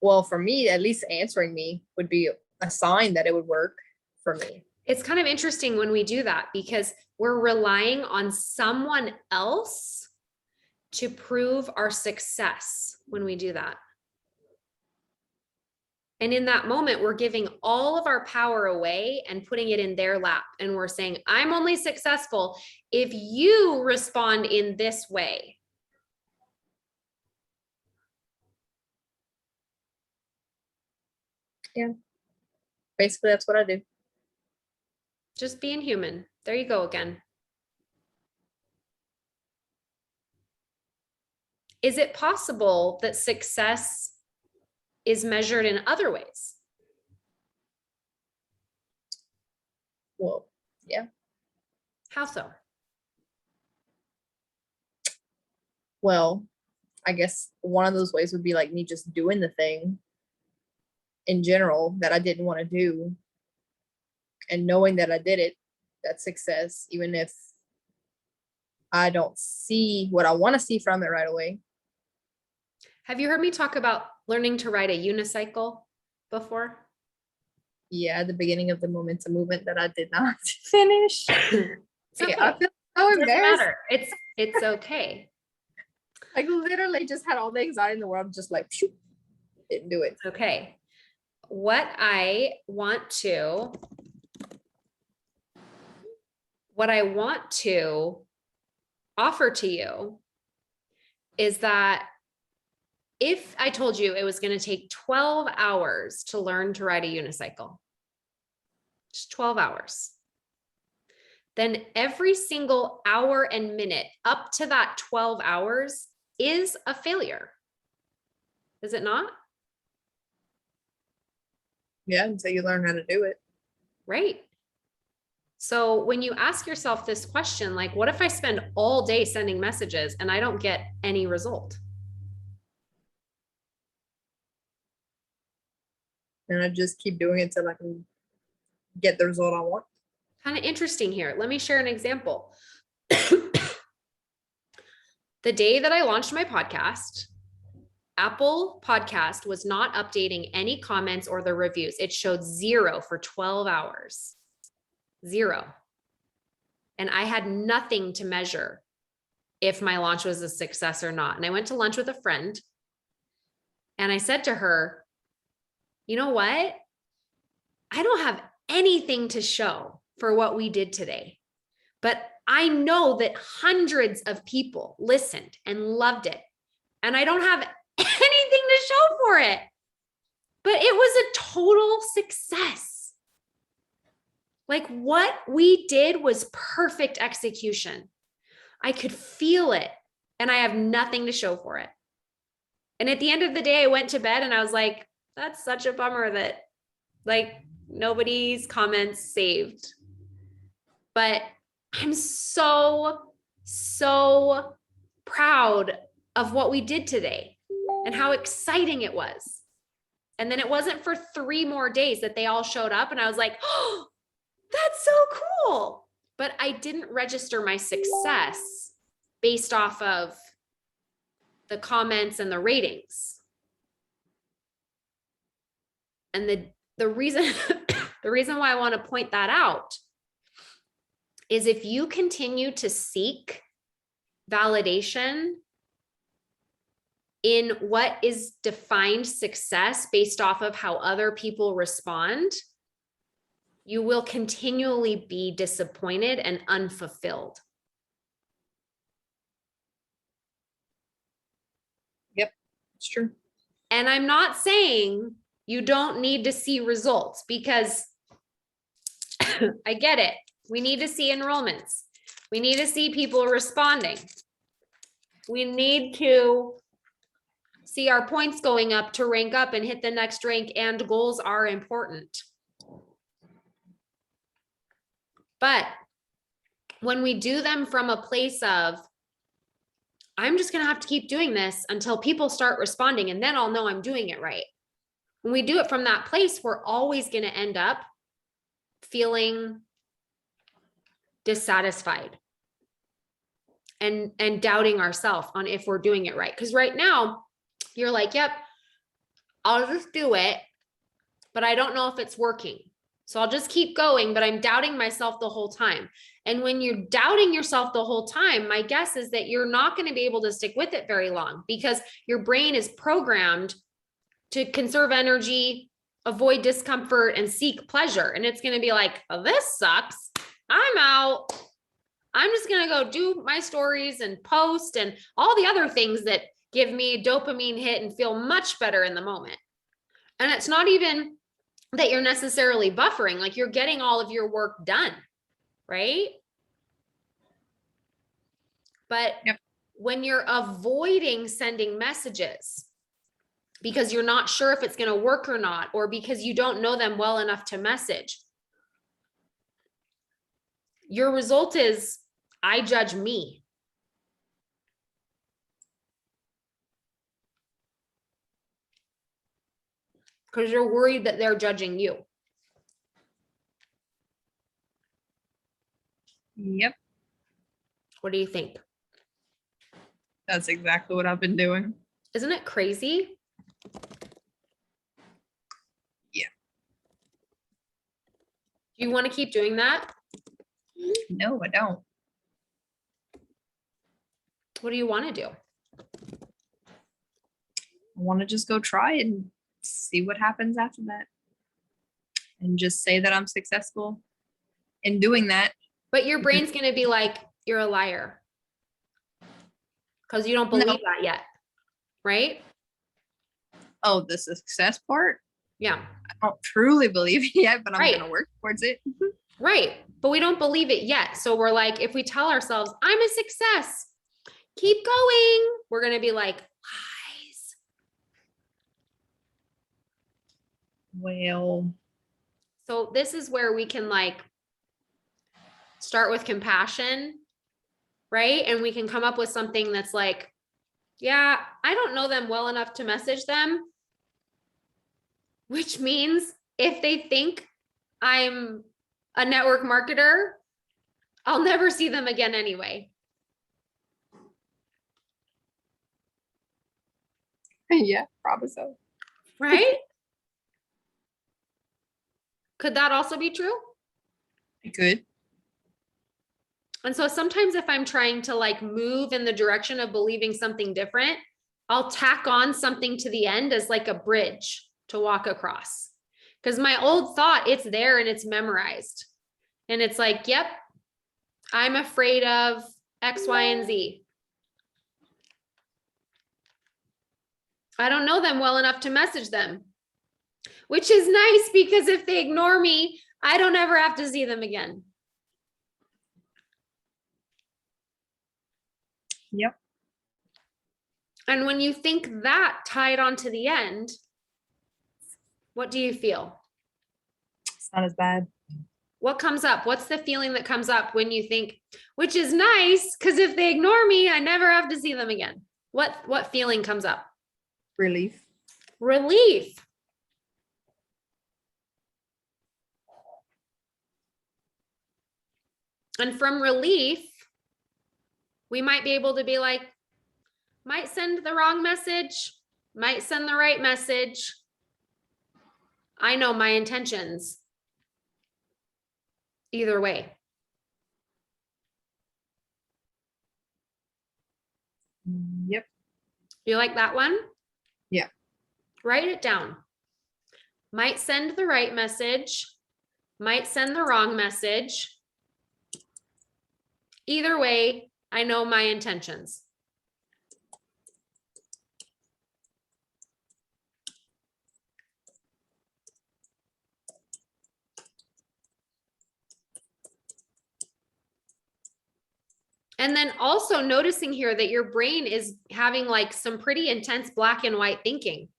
Well, for me, at least answering me would be a sign that it would work for me. It's kind of interesting when we do that, because we're relying on someone else to prove our success when we do that. And in that moment, we're giving all of our power away and putting it in their lap. And we're saying, I'm only successful if you respond in this way. Yeah. Basically, that's what I do. Just being human. There you go again. Is it possible that success is measured in other ways? Well, yeah. How so? Well, I guess one of those ways would be like me just doing the thing in general that I didn't want to do, and knowing that I did it, that's success, even if I don't see what I want to see from it right away. Have you heard me talk about learning to ride a unicycle before? Yeah, at the beginning of the momentum movement that I did not finish. It's okay. I feel so embarrassed. It's okay. Like literally just had all the anxiety in the world, just like shoot, didn't do it. It's okay. What I want to offer to you is that if I told you it was going to take 12 hours to learn to ride a unicycle, just 12 hours, then every single hour and minute up to that 12 hours is a failure. Is it not? Yeah, until you learn how to do it. Right. So when you ask yourself this question, like, what if I spend all day sending messages and I don't get any result? And I just keep doing it till I can get the result I want. Kind of interesting here. Let me share an example. The day that I launched my podcast, Apple Podcast was not updating any comments or the reviews. It showed 0 for 12 hours. 0. And I had nothing to measure if my launch was a success or not. And I went to lunch with a friend and I said to her, you know what? I don't have anything to show for what we did today, but I know that hundreds of people listened and loved it. And I don't have anything to show for it, but it was a total success. Like what we did was perfect execution. I could feel it and I have nothing to show for it. And at the end of the day, I went to bed and I was like, that's such a bummer that like nobody's comments saved. But I'm so proud of what we did today and how exciting it was. And then it wasn't for 3 more days that they all showed up and I was like, oh, that's so cool. But I didn't register my success based off of the comments and the ratings. And the reason the reason why I want to point that out is if you continue to seek validation in what is defined success based off of how other people respond, you will continually be disappointed and unfulfilled. Yep, it's true. And I'm not saying you don't need to see results because I get it. We need to see enrollments. We need to see people responding. We need to see our points going up to rank up and hit the next rank, and goals are important. But when we do them from a place of, I'm just going to have to keep doing this until people start responding and then I'll know I'm doing it right. When we do it from that place, we're always going to end up feeling dissatisfied and doubting ourselves on if we're doing it right. Because right now you're like, yep, I'll just do it, but I don't know if it's working. So I'll just keep going, but I'm doubting myself the whole time. And when you're doubting yourself the whole time, my guess is that you're not going to be able to stick with it very long because your brain is programmed to conserve energy, avoid discomfort, and seek pleasure. And it's going to be like, oh, this sucks. I'm out. I'm just going to go do my stories and post and all the other things that give me a dopamine hit and feel much better in the moment. And it's not even that you're necessarily buffering, like you're getting all of your work done, right? But yep, when you're avoiding sending messages because you're not sure if it's going to work or not, or because you don't know them well enough to message, your result is, I judge me. Because you're worried that they're judging you. Yep. What do you think? That's exactly what I've been doing. Isn't it crazy? Yeah. Do you want to keep doing that? No, I don't. What do you want to do? I want to just go try it and see what happens after that. And just say that I'm successful in doing that. But your brain's going to be like, you're a liar. Because you don't believe that yet. Right? Oh, the success part? Yeah. I don't truly believe it yet, but I'm going to work towards it. Right. But we don't believe it yet. So we're like, if we tell ourselves, I'm a success, keep going, we're going to be like, lies. Well. So this is where we can like start with compassion, right? And we can come up with something that's like, yeah, I don't know them well enough to message them, which means if they think I'm a network marketer, I'll never see them again anyway. Yeah, probably so. right? Could that also be true? It could. And so sometimes if I'm trying to like move in the direction of believing something different, I'll tack on something to the end as like a bridge to walk across. Because my old thought, it's there and it's memorized. And it's like, yep, I'm afraid of X, Y, and Z. I don't know them well enough to message them, which is nice because if they ignore me, I don't ever have to see them again. Yep. And when you think that tied on to the end, what do you feel? It's not as bad. What comes up? What's the feeling that comes up when you think, which is nice, because if they ignore me, I never have to see them again. What feeling comes up? Relief. Relief. And from relief, we might be able to be like, might send the wrong message, might send the right message. I know my intentions. Either way. Yep. You like that one? Yeah. Write it down. Might send the right message, might send the wrong message. Either way, I know my intentions. And then also noticing here that your brain is having like some pretty intense black and white thinking.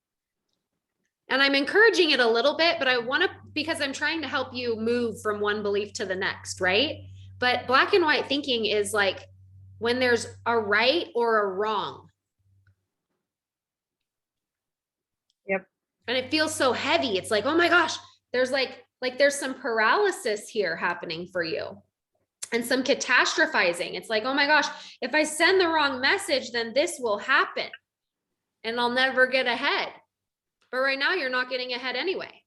And I'm encouraging it a little bit, but I want to, because I'm trying to help you move from one belief to the next, right? But black and white thinking is like when there's a right or a wrong. Yep. And it feels so heavy. It's like, oh my gosh, there's like there's some paralysis here happening for you. And some catastrophizing. It's like, oh my gosh, if I send the wrong message, then this will happen and I'll never get ahead. But right now you're not getting ahead anyway.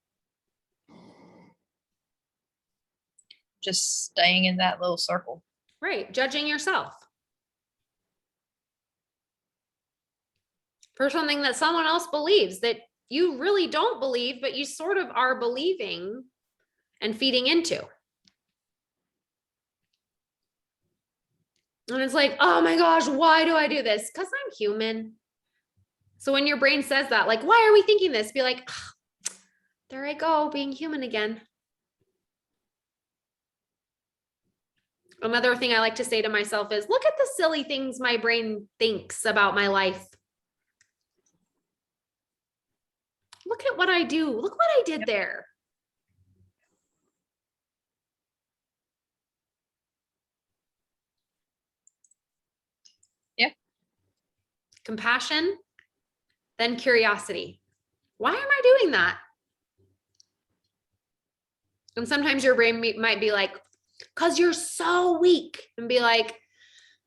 Just staying in that little circle. Right. Judging yourself for something that someone else believes that you really don't believe, but you sort of are believing and feeding into. And it's like, oh my gosh, why do I do this? Because I'm human. So when your brain says that, like, why are we thinking this? Be like, oh, there I go, being human again. Another thing I like to say to myself is, look at the silly things my brain thinks about my life. Look at what I do. Look what I did there. Yeah. Compassion, then curiosity. Why am I doing that? And sometimes your brain might be like, because you're so weak, and be like,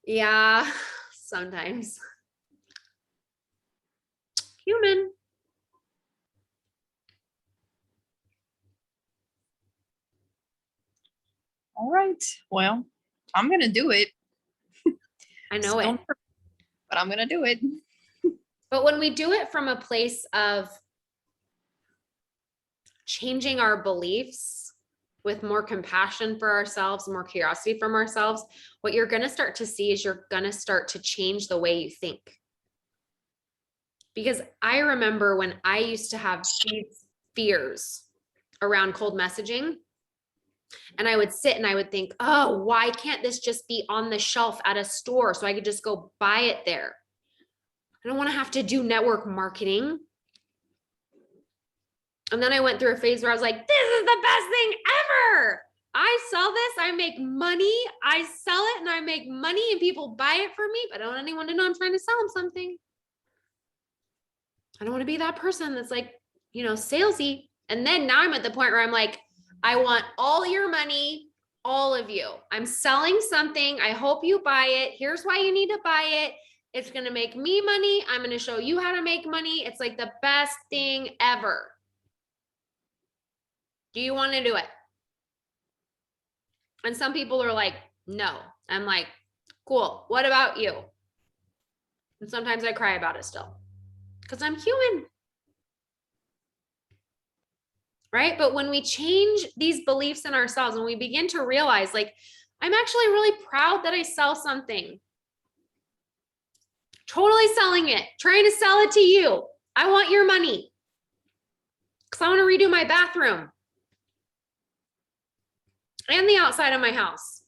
yeah, sometimes. Human. All right. Well, I'm going to do it. I know it. But I'm going to do it. But when we do it from a place of changing our beliefs with more compassion for ourselves, more curiosity from ourselves, what you're going to start to see is you're going to start to change the way you think. Because I remember when I used to have these fears around cold messaging, and I would sit and I would think, oh, why can't this just be on the shelf at a store so I could just go buy it there? I don't want to have to do network marketing. And then I went through a phase where I was like, this is the best thing ever. I sell this, I make money, I sell it and I make money and people buy it for me, but I don't want anyone to know I'm trying to sell them something. I don't want to be that person that's like, salesy. And then now I'm at the point where I'm like, I want all your money, all of you. I'm selling something. I hope you buy it. Here's why you need to buy it. It's going to make me money. I'm going to show you how to make money. It's like the best thing ever. Do you want to do it? And some people are like, no. I'm like, cool. What about you? And sometimes I cry about it still because I'm human. Right? But when we change these beliefs in ourselves, when we begin to realize, like, I'm actually really proud that I sell something. Totally selling it, trying to sell it to you. I want your money because I want to redo my bathroom and the outside of my house.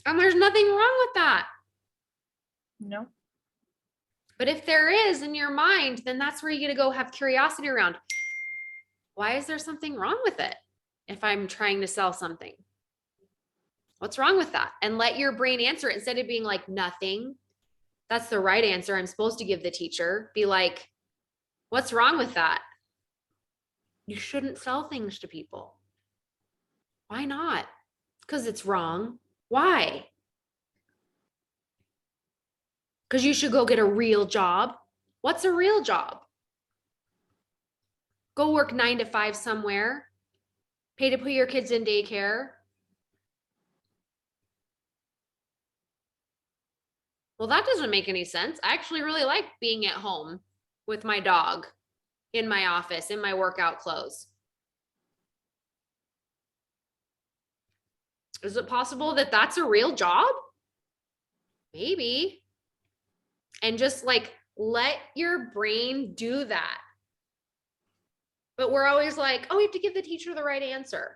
And there's nothing wrong with that. No. But if there is in your mind, then that's where you get to go have curiosity around. Why is there something wrong with it if I'm trying to sell something? What's wrong with that? And let your brain answer it instead of being like, nothing. That's the right answer I'm supposed to give the teacher. Be like, what's wrong with that? You shouldn't sell things to people. Why not? Because it's wrong. Why? Because you should go get a real job. What's a real job? Go work 9 to 5 somewhere. Pay to put your kids in daycare. Well, that doesn't make any sense. I actually really like being at home with my dog in my office, in my workout clothes. Is it possible that that's a real job? Maybe. And just like let your brain do that. But we're always like, oh, we have to give the teacher the right answer.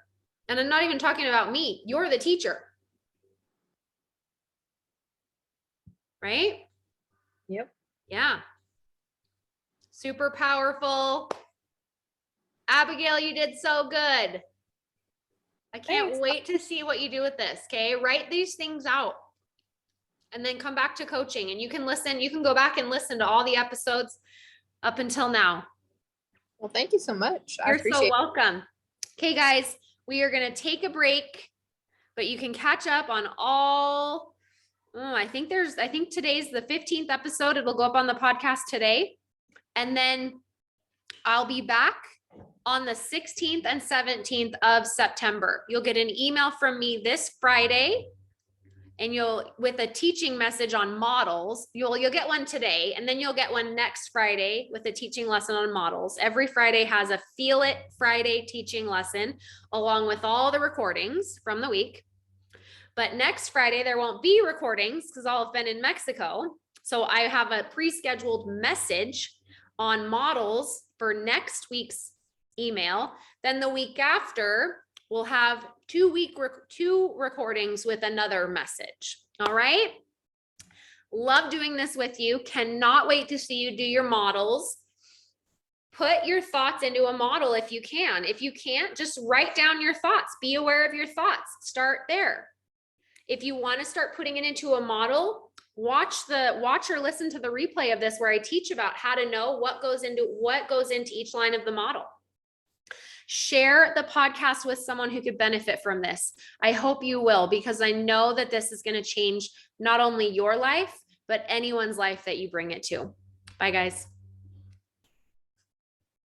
And I'm not even talking about me. You're the teacher. Right? Yep. Yeah. Super powerful. Abigail, you did so good. I can't Thanks. wait to see what you do with this. Okay. Write these things out and then come back to coaching, and you can listen. You can go back and listen to all the episodes up until now. Well, thank you so much. I You're appreciate so it. welcome. Okay, guys, we are going to take a break, but you can catch up on all. I think today's the 15th episode. It'll go up on the podcast today. And then I'll be back on the 16th and 17th of September. You'll get an email from me this Friday, and with a teaching message on models. You'll get one today, and then you'll get one next Friday with a teaching lesson on models. Every Friday has a Feel It Friday teaching lesson along with all the recordings from the week. But next Friday, there won't be recordings because I'll have been in Mexico. So I have a pre-scheduled message on models for next week's email. Then the week after, we'll have two recordings with another message. All right. Love doing this with you. Cannot wait to see you do your models. Put your thoughts into a model if you can. If you can't, just write down your thoughts. Be aware of your thoughts. Start there. If you want to start putting it into a model, watch or listen to the replay of this where I teach about how to know what goes into each line of the model. Share the podcast with someone who could benefit from this. I hope you will, because I know that this is going to change not only your life, but anyone's life that you bring it to. Bye, guys.